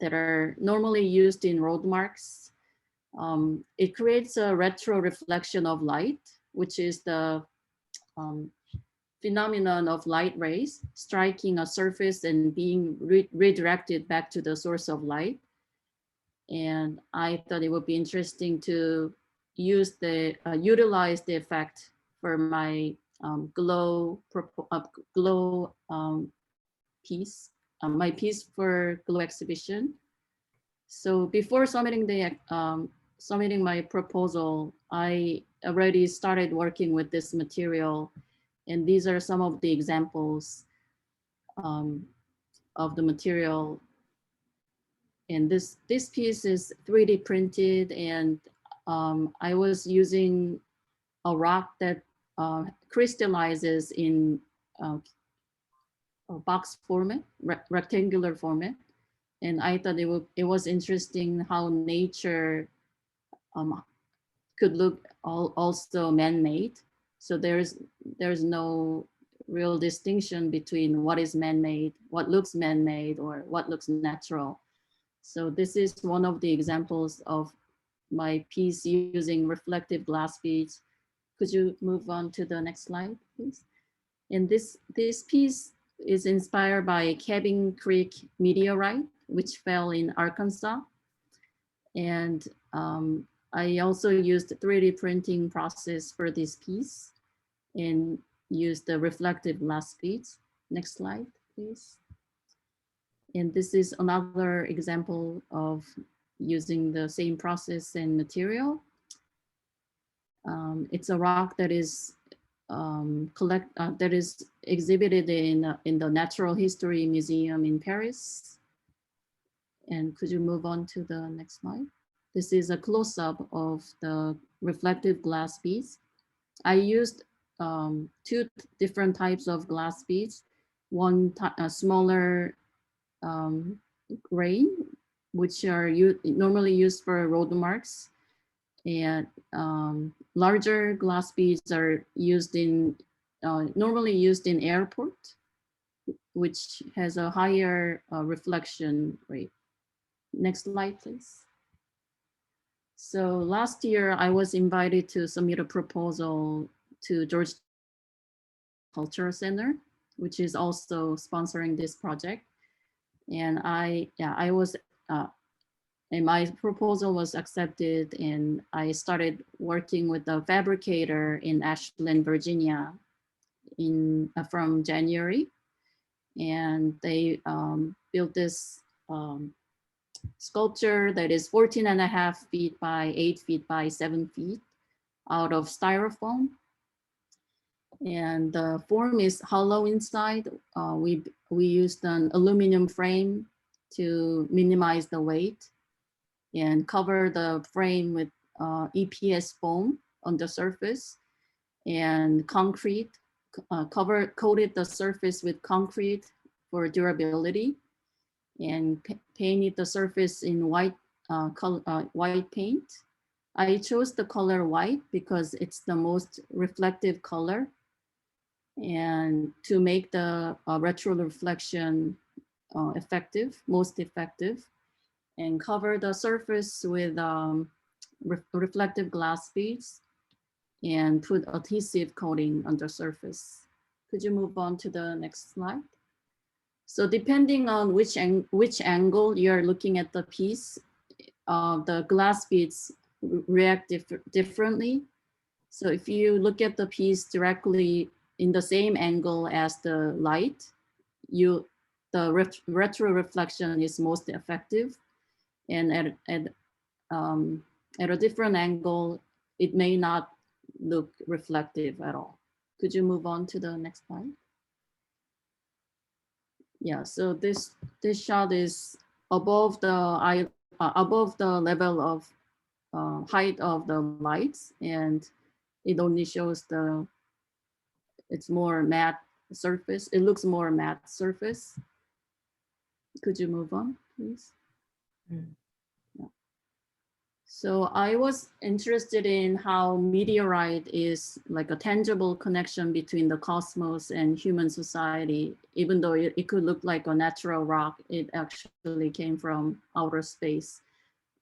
that are normally used in road marks. It creates a retro reflection of light, which is the phenomenon of light rays striking a surface and being redirected back to the source of light. And I thought it would be interesting to use utilize the effect for my glow piece, my piece for glow exhibition. So before submitting my proposal, I already started working with this material. And these are some of the examples of the material. And this piece is 3D printed, and I was using a rock that crystallizes in a box format, rectangular format. And I thought it was interesting how nature could look also man-made. So there's no real distinction between what is man-made, what looks man-made, or what looks natural. So this is one of the examples of my piece using reflective glass beads. Could you move on to the next slide, please? And this piece is inspired by Cabin Creek meteorite, which fell in Arkansas. And I also used the 3D printing process for this piece and used the reflective glass beads. Next slide, please. And this is another example of using the same process and material. It's a rock that is that is exhibited in the Natural History Museum in Paris. And could you move on to the next slide? This is a close-up of the reflective glass beads. I used two different types of glass beads. One smaller grain, which are normally used for road marks, and larger glass beads are used in normally used in airport, which has a higher reflection rate. Next slide, please. So last year, I was invited to submit a proposal to Georgetown Cultural Center, which is also sponsoring this project. And and my proposal was accepted, and I started working with a fabricator in Ashland, Virginia from January. And they built this sculpture that is 14.5 feet by 8 feet by 7 feet out of styrofoam. And the form is hollow inside. We used an aluminum frame to minimize the weight and cover the frame with EPS foam on the surface and concrete, coated the surface with concrete for durability, and painted the surface in white white paint. I chose the color white because it's the most reflective color, and to make the retro reflection most effective, and cover the surface with reflective glass beads and put adhesive coating on the surface. Could you move on to the next slide? So depending on which angle you're looking at the piece, the glass beads react differently. So if you look at the piece directly in the same angle as the light, the retro reflection is most effective. And at a different angle, it may not look reflective at all. Could you move on to the next slide? Yeah, so this shot is above the level of height of the lights, and it only shows it's more matte surface. It looks more matte surface. Could you move on, please? Yeah. So I was interested in how meteorite is like a tangible connection between the cosmos and human society. Even though it could look like a natural rock, it actually came from outer space.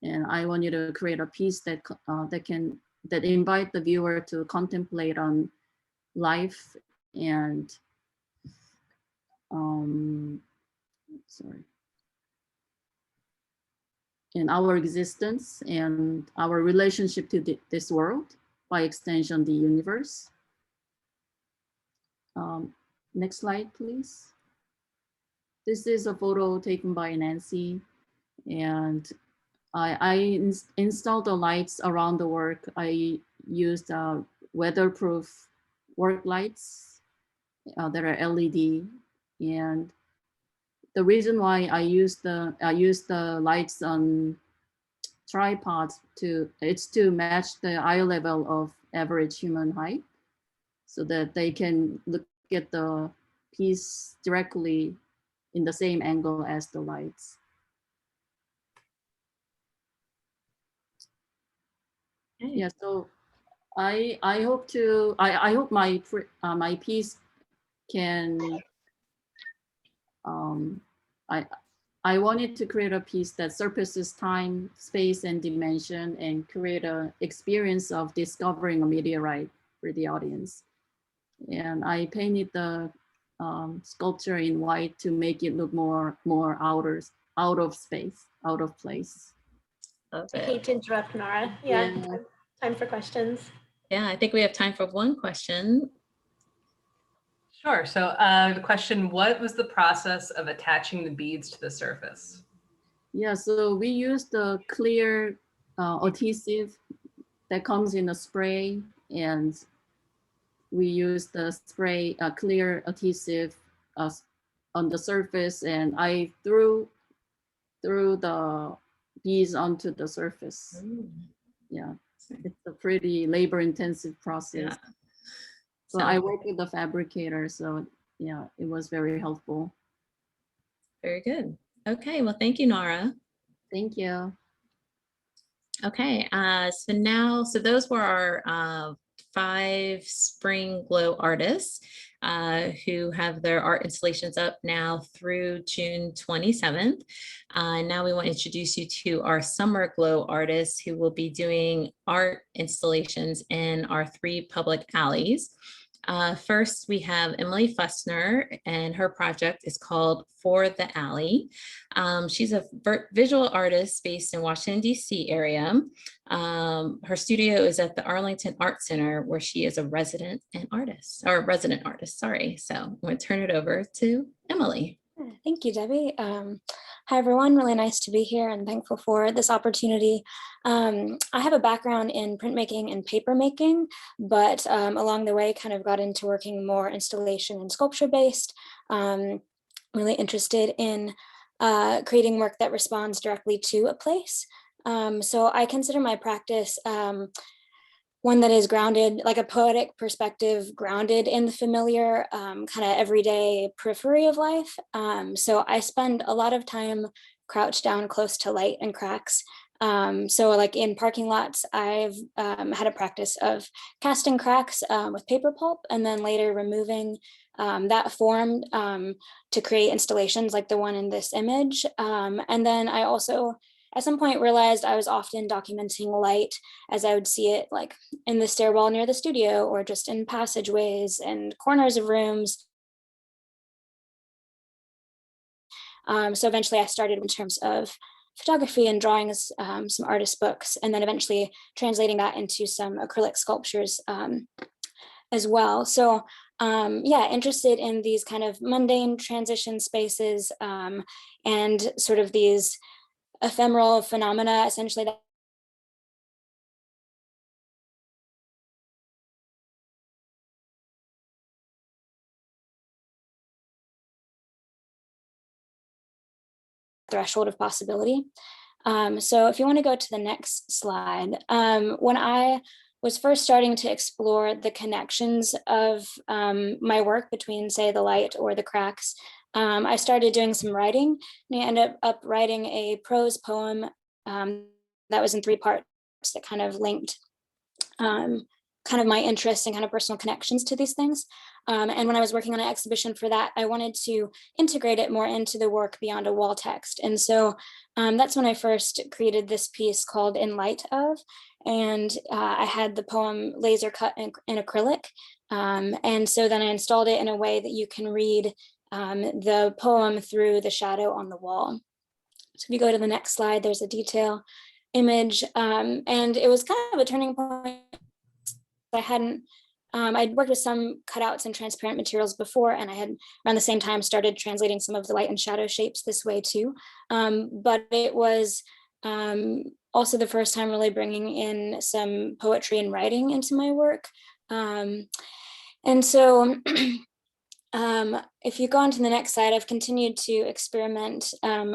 And I wanted to create a piece that invite the viewer to contemplate on life and in our existence and our relationship to this world, by extension, the universe. Next slide, please. This is a photo taken by Nancy, and I installed the lights around the work. I used weatherproof work lights that are LED, and the reason why I use the lights on tripods it's to match the eye level of average human height, so that they can look at the piece directly in the same angle as the lights. Okay. Yeah, so I hope my piece can I wanted to create a piece that surpasses time, space, and dimension, and create an experience of discovering a meteorite for the audience. And I painted the sculpture in white to make it look more outer out of space, out of place. Love I it. hate to interrupt, Nara. Yeah, Yeah. time for questions. Yeah, I think we have time for one question. Sure. So the question, what was the process of attaching the beads to the surface? Yeah, so we use the clear adhesive that comes in a spray, and we use the spray clear adhesive on the surface, and I threw the beads onto the surface. Yeah, it's a pretty labor-intensive process. Yeah. So I work with the fabricator, so yeah, it was very helpful. Very good. Okay, well, thank you, Nara. Thank you. Okay, so those were our 5 Spring Glow artists who have their art installations up now through June 27th. Now we want to introduce you to our Summer Glow artists who will be doing art installations in our 3 public alleys. First, we have Emily Fustner, and her project is called For the Alley. She's a visual artist based in Washington, D.C. area. Her studio is at the Arlington Art Center, where she is a resident artist, sorry. So I'm going to turn it over to Emily. Thank you, Debbie. Hi, everyone. Really nice to be here and thankful for this opportunity. I have a background in printmaking and paper making, but along the way kind of got into working more installation and sculpture based. Really interested in creating work that responds directly to a place. So I consider my practice one that is grounded, like a poetic perspective, grounded in the familiar kind of everyday periphery of life. So I spend a lot of time crouched down close to light and cracks. So like in parking lots, I've had a practice of casting cracks with paper pulp and then later removing that form to create installations like the one in this image. And then I also at some point realized I was often documenting light as I would see it like in the stairwell near the studio or just in passageways and corners of rooms. So eventually I started in terms of photography and drawing some artist books, and then eventually translating that into some acrylic sculptures as well. So yeah, interested in these kind of mundane transition spaces and sort of these ephemeral phenomena, essentially, that threshold of possibility. So if you want to go to the next slide, when I was first starting to explore the connections of my work between, say, the light or the cracks, I started doing some writing, and I ended up writing a prose poem that was in 3 parts that kind of linked kind of my interests and kind of personal connections to these things. And when I was working on an exhibition for that, I wanted to integrate it more into the work beyond a wall text. And so that's when I first created this piece called In Light Of, and I had the poem laser cut in acrylic. And so then I installed it in a way that you can read the poem through the shadow on the wall. So if you go to the next slide, there's a detail image, and it was kind of a turning point. I'd worked with some cutouts and transparent materials before, and I had around the same time started translating some of the light and shadow shapes this way too. But it was also the first time really bringing in some poetry and writing into my work. And so if you go on to the next slide, I've continued to experiment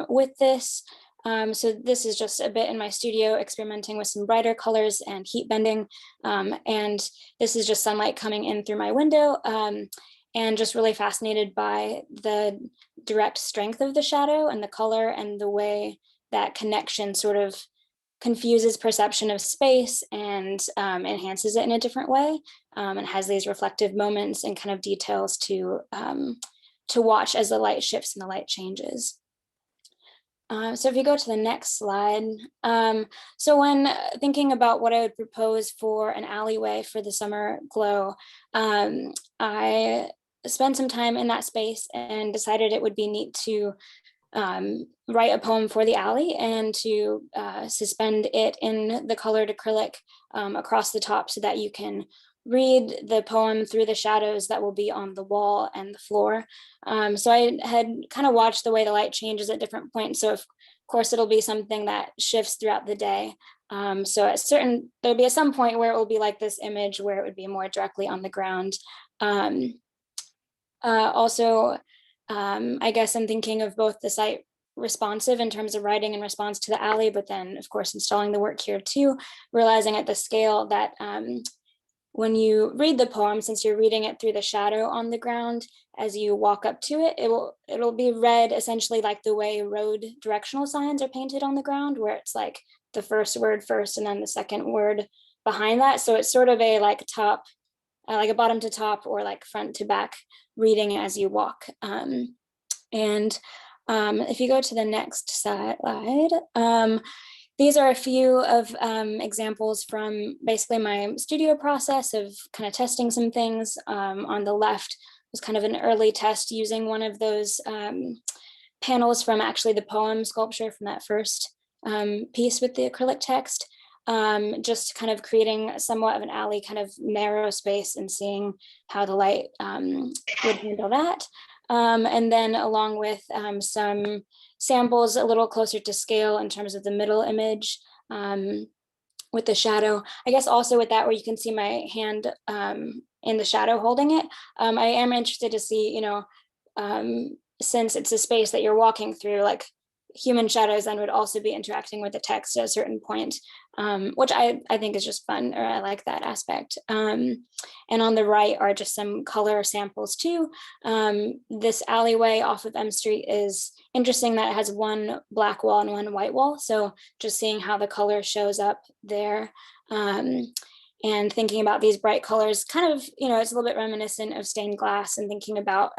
with this. So this is just a bit in my studio experimenting with some brighter colors and heat bending. And this is just sunlight coming in through my window, and just really fascinated by the direct strength of the shadow and the color and the way that connection sort of confuses perception of space and enhances it in a different way, and has these reflective moments and kind of details to watch as the light shifts and the light changes. So if you go to the next slide, so when thinking about what I would propose for an alleyway for the summer glow, I spent some time in that space and decided it would be neat to write a poem for the alley and to suspend it in the colored acrylic across the top so that you can read the poem through the shadows that will be on the wall and the floor. So I had kind of watched the way the light changes at different points. So of course it'll be something that shifts throughout the day. So there'll be at some point where it will be like this image where it would be more directly on the ground. Also, I guess I'm thinking of both the site responsive in terms of writing in response to the alley, but then of course installing the work here too, realizing at the scale that when you read the poem, since you're reading it through the shadow on the ground, as you walk up to it, it'll be read essentially like the way road directional signs are painted on the ground, where it's like the first word first and then the second word behind that. So it's sort of a like a bottom to top or like front to back reading as you walk. If you go to the next slide, these are a few of examples from basically my studio process of kind of testing some things. On the left was kind of an early test using one of those panels from actually the poem sculpture from that first piece with the acrylic text. Just kind of creating somewhat of an alley kind of narrow space and seeing how the light would handle that. And then along with some samples a little closer to scale in terms of the middle image with the shadow. I guess also with that where you can see my hand in the shadow holding it. I am interested to see, since it's a space that you're walking through, like human shadows then would also be interacting with the text at a certain point, which I think is just fun, or I like that aspect. And on the right are just some color samples too. This alleyway off of M Street is interesting that it has one black wall and one white wall. So just seeing how the color shows up there. And thinking about these bright colors, kind of, it's a little bit reminiscent of stained glass, and thinking about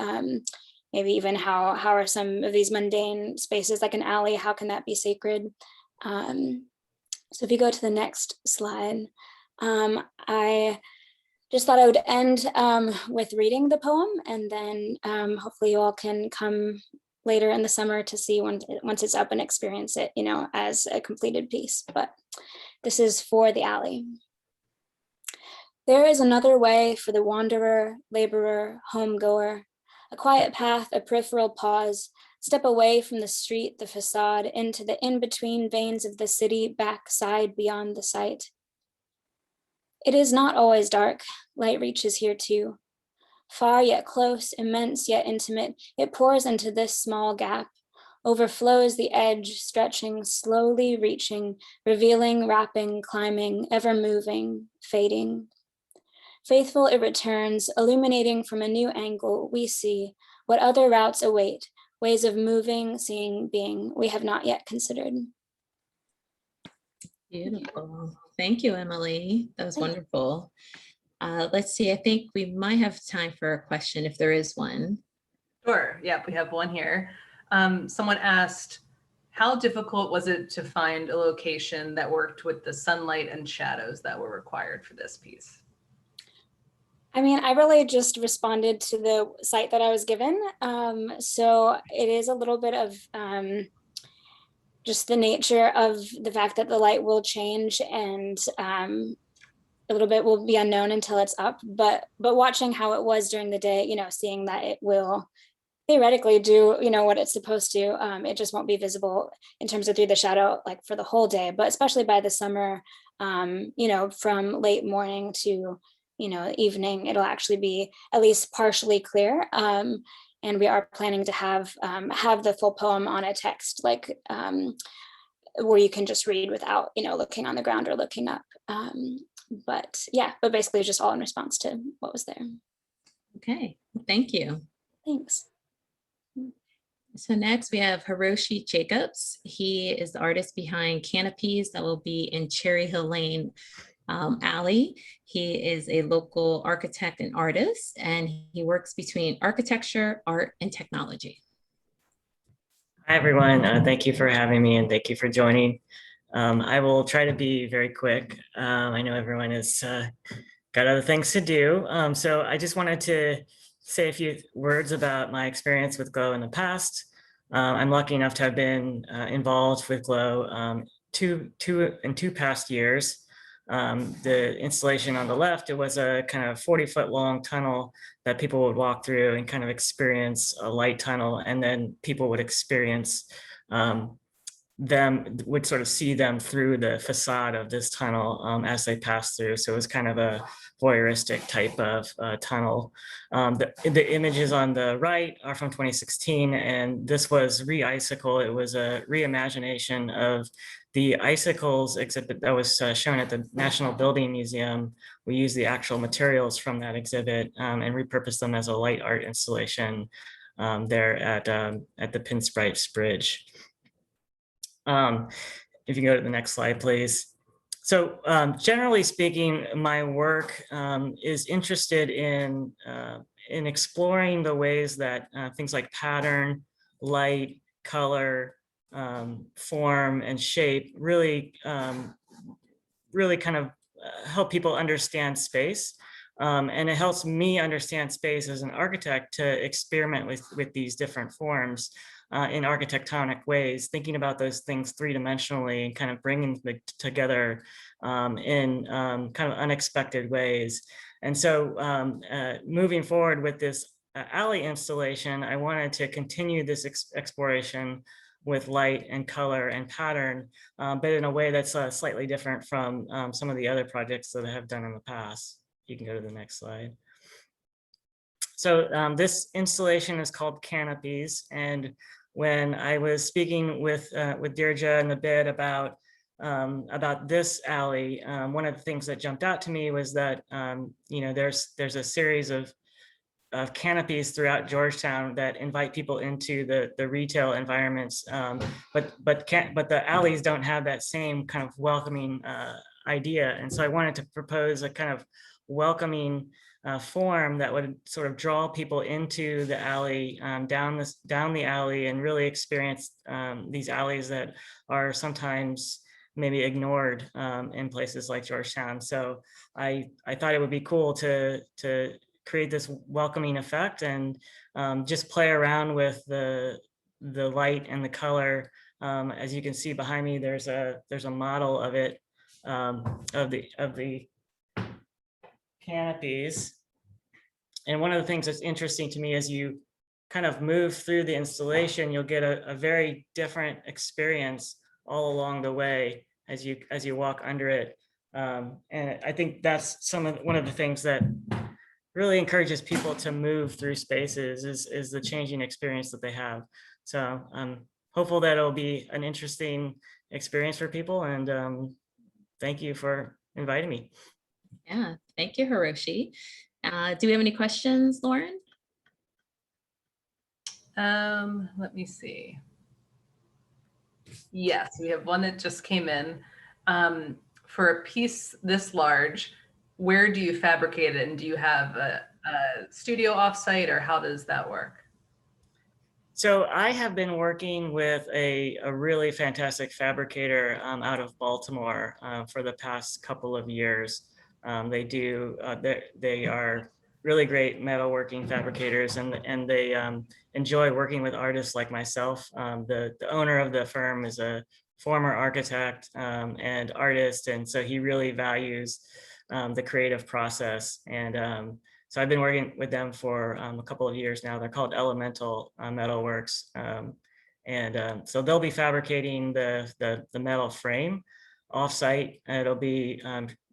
maybe even how are some of these mundane spaces like an alley, how can that be sacred? So if you go to the next slide, I just thought I would end with reading the poem, and then hopefully you all can come later in the summer to see once it's up and experience it, as a completed piece. But this is for the alley. There is another way for the wanderer, laborer, homegoer, a quiet path, a peripheral pause, step away from the street, the facade, into the in-between veins of the city, backside beyond the sight. It is not always dark. Light reaches here too. Far yet close, immense yet intimate, it pours into this small gap, overflows the edge, stretching, slowly reaching, revealing, wrapping, climbing, ever moving, fading. Faithful it returns, illuminating from a new angle, we see what other routes await, ways of moving, seeing, being we have not yet considered. Beautiful. Thank you, Emily. That was wonderful. Let's see, I think we might have time for a question if there is one. Sure, yeah, we have one here. Someone asked, how difficult was it to find a location that worked with the sunlight and shadows that were required for this piece? I mean, I really just responded to the site that I was given. So it is a little bit of just the nature of the fact that the light will change, and a little bit will be unknown until it's up. But watching how it was during the day, seeing that it will theoretically do, what it's supposed to, it just won't be visible in terms of through the shadow, like for the whole day, but especially by the summer, from late morning to evening, it'll actually be at least partially clear. And we are planning to have the full poem on a text, like where you can just read without, looking on the ground or looking up. But basically just all in response to what was there. Okay, thank you. Thanks. So next we have Hiroshi Jacobs. He is the artist behind Canopies that will be in Cherry Hill Lane alley. He is a local architect and artist, and he works between architecture, art, and technology. Hi, everyone. Thank you for having me, and thank you for joining. I will try to be very quick. I know everyone has got other things to do. So I just wanted to say a few words about my experience with GLOW in the past. I'm lucky enough to have been involved with GLOW in two past years. The installation on the left, it was a kind of 40-foot long tunnel that people would walk through and kind of experience a light tunnel, and then people would experience would sort of see them through the facade of this tunnel as they pass through. So it was kind of a voyeuristic type of tunnel. The images on the right are from 2016, and this was Re-Icicle. It was a reimagination of the icicles exhibit that was shown at the National Building Museum. We used the actual materials from that exhibit and repurposed them as a light art installation there at the Pinstripes Bridge. If you go to the next slide, please. So generally speaking, my work is interested in exploring the ways that things like pattern, light, color, form, and shape really, really kind of help people understand space. And it helps me understand space as an architect to experiment with these different forms in architectonic ways, thinking about those things three-dimensionally and kind of bringing them together in kind of unexpected ways. And so moving forward with this alley installation, I wanted to continue this exploration with light and color and pattern, but in a way that's slightly different from some of the other projects that I have done in the past. You can go to the next slide. So this installation is called Canopies. And when I was speaking with Deirdre and the Bid about this alley, one of the things that jumped out to me was that you know, there's a series of canopies throughout Georgetown that invite people into the retail environments, but the alleys don't have that same kind of welcoming idea. And so I wanted to propose a kind of welcoming form that would sort of draw people into the alley, down the alley, and really experience these alleys that are sometimes maybe ignored in places like Georgetown. So I thought it would be cool to create this welcoming effect and just play around with the light and the color. As you can see behind me, there's a model of it, of the canopies. And one of the things that's interesting to me as you kind of move through the installation, you'll get a very different experience all along the way as you walk under it. And I think that's one of the things that really encourages people to move through spaces is the changing experience that they have. So I'm hopeful that it'll be an interesting experience for people, and thank you for inviting me. Yeah, thank you, Hiroshi. Do we have any questions, Lauren? Let me see. Yes, we have one that just came in. For a piece this large, where do you fabricate it, and do you have a studio offsite, or how does that work? So I have been working with a really fantastic fabricator out of Baltimore for the past couple of years. They are really great metalworking fabricators, and they enjoy working with artists like myself. The owner of the firm is a former architect and artist, and so he really values the creative process. And so I've been working with them for a couple of years now. They're called Elemental Metalworks. So they'll be fabricating the metal frame offsite. It'll be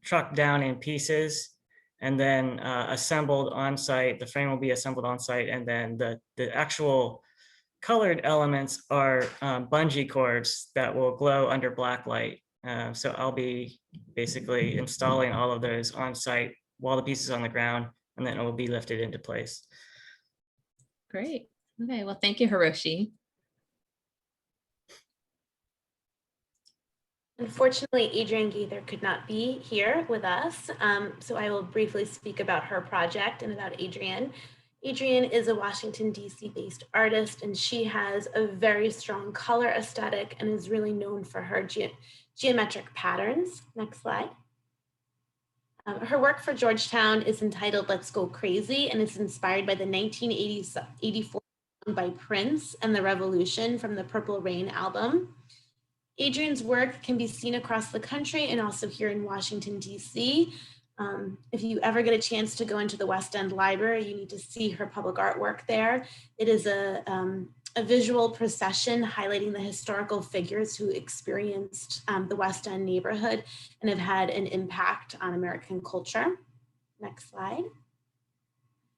trucked down in pieces and then assembled on site. The frame will be assembled on site, and then the actual colored elements are bungee cords that will glow under black light. So I'll be basically installing all of those on site while the piece is on the ground, and then it will be lifted into place. Great. Okay, well, thank you, Hiroshi. Unfortunately, Adrienne Gaither could not be here with us, so I will briefly speak about her project and about Adrienne. Adrienne is a Washington, D.C. based artist, and she has a very strong color aesthetic and is really known for her geometric patterns. Next slide. Her work for Georgetown is entitled Let's Go Crazy, and is inspired by the 1984 by Prince and the Revolution from the Purple Rain album. Adrian's work can be seen across the country and also here in Washington, D.C. If you ever get a chance to go into the West End Library, you need to see her public artwork there. It is a visual procession highlighting the historical figures who experienced the West End neighborhood and have had an impact on American culture. Next slide.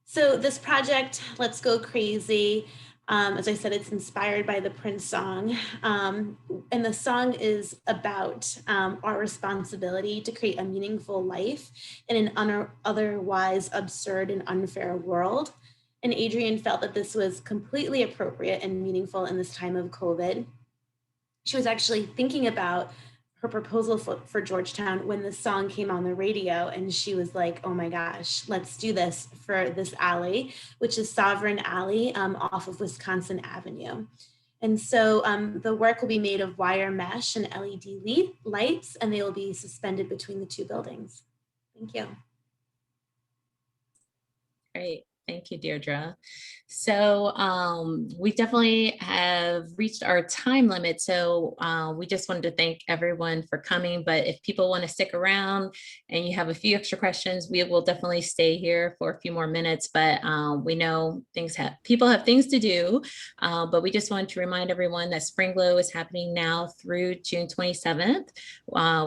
So this project, Let's Go Crazy, as I said, it's inspired by the Prince song. And the song is about our responsibility to create a meaningful life in an otherwise absurd and unfair world. And Adrian felt that this was completely appropriate and meaningful in this time of COVID. She was actually thinking about her proposal for Georgetown when the song came on the radio, and she was like, oh my gosh, let's do this for this alley, which is Sovereign Alley off of Wisconsin Avenue. And so the work will be made of wire mesh and LED lights, and they will be suspended between the two buildings. Thank you. Great. Thank you, Deirdre. So we definitely have reached our time limit. So we just wanted to thank everyone for coming. But if people want to stick around and you have a few extra questions, we will definitely stay here for a few more minutes. But we know people have things to do. But we just wanted to remind everyone that Spring Glow is happening now through June 27th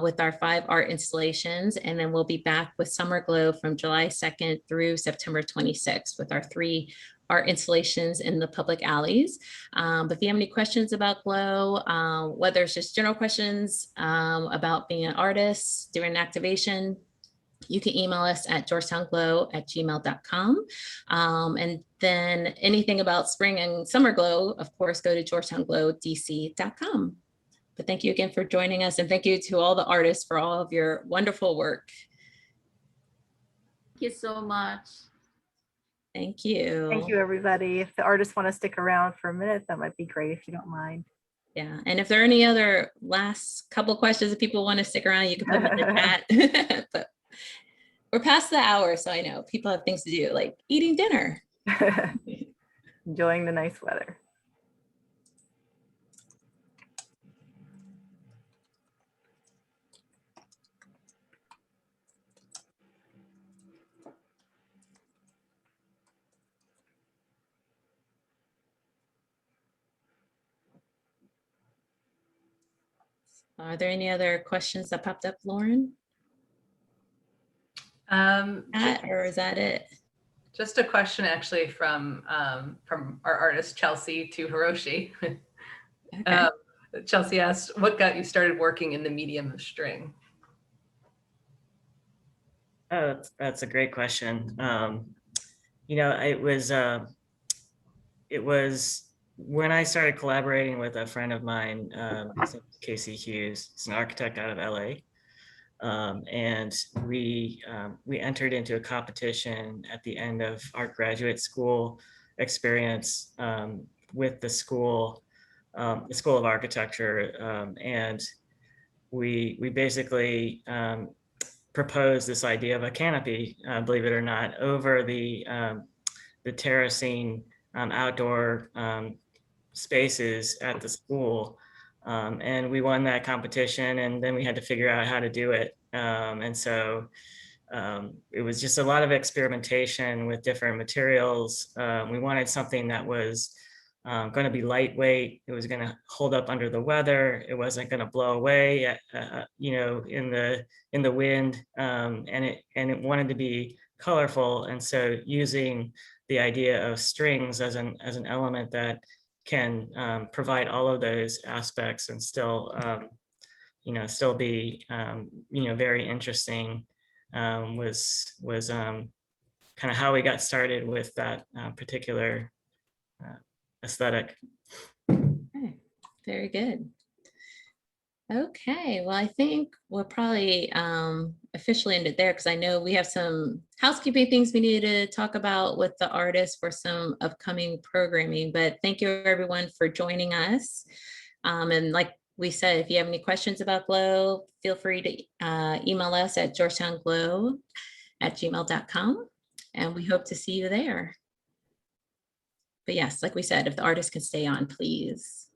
with our 5 art installations. And then we'll be back with Summer Glow from July 2nd through September 26th. With our 3 art installations in the public alleys. But if you have any questions about GLOW, whether it's just general questions about being an artist, doing an activation, you can email us at georgetownglow@gmail.com. And then anything about spring and summer glow, of course, go to georgetownglowdc.com. But thank you again for joining us, and thank you to all the artists for all of your wonderful work. Thank you so much. Thank you. Thank you, everybody. If the artists want to stick around for a minute, that might be great if you don't mind. Yeah, and if there are any other last couple questions that people want to stick around, you can put them in the chat. But we're past the hour, so I know people have things to do, like eating dinner. Enjoying the nice weather. Are there any other questions that popped up, Lauren? Or is that it? Just a question actually from our artist, Chelsea, to Hiroshi. Okay. Chelsea asked, what got you started working in the medium of string? Oh, that's a great question. You know, it was when I started collaborating with a friend of mine, Casey Hughes. He's an architect out of LA. And we entered into a competition at the end of our graduate school experience with the School of Architecture. And we basically proposed this idea of a canopy, believe it or not, over the terracing outdoor spaces at the school. And we won that competition, and then we had to figure out how to do it. And so it was just a lot of experimentation with different materials. We wanted something that was going to be lightweight. It was going to hold up under the weather. It wasn't going to blow away, you know, in the wind. And it wanted to be colorful. And so using the idea of strings as an element that can provide all of those aspects and still, you know, still be, you know, very interesting was kind of how we got started with that particular aesthetic. Okay. Very good. Okay, well, I think we'll probably officially end it there, because I know we have some housekeeping things we need to talk about with the artists for some upcoming programming. But thank you everyone for joining us. And like we said, if you have any questions about GLOW, feel free to email us at georgetownglow@gmail.com, and we hope to see you there. yes, like we said, if the artist could stay on, please.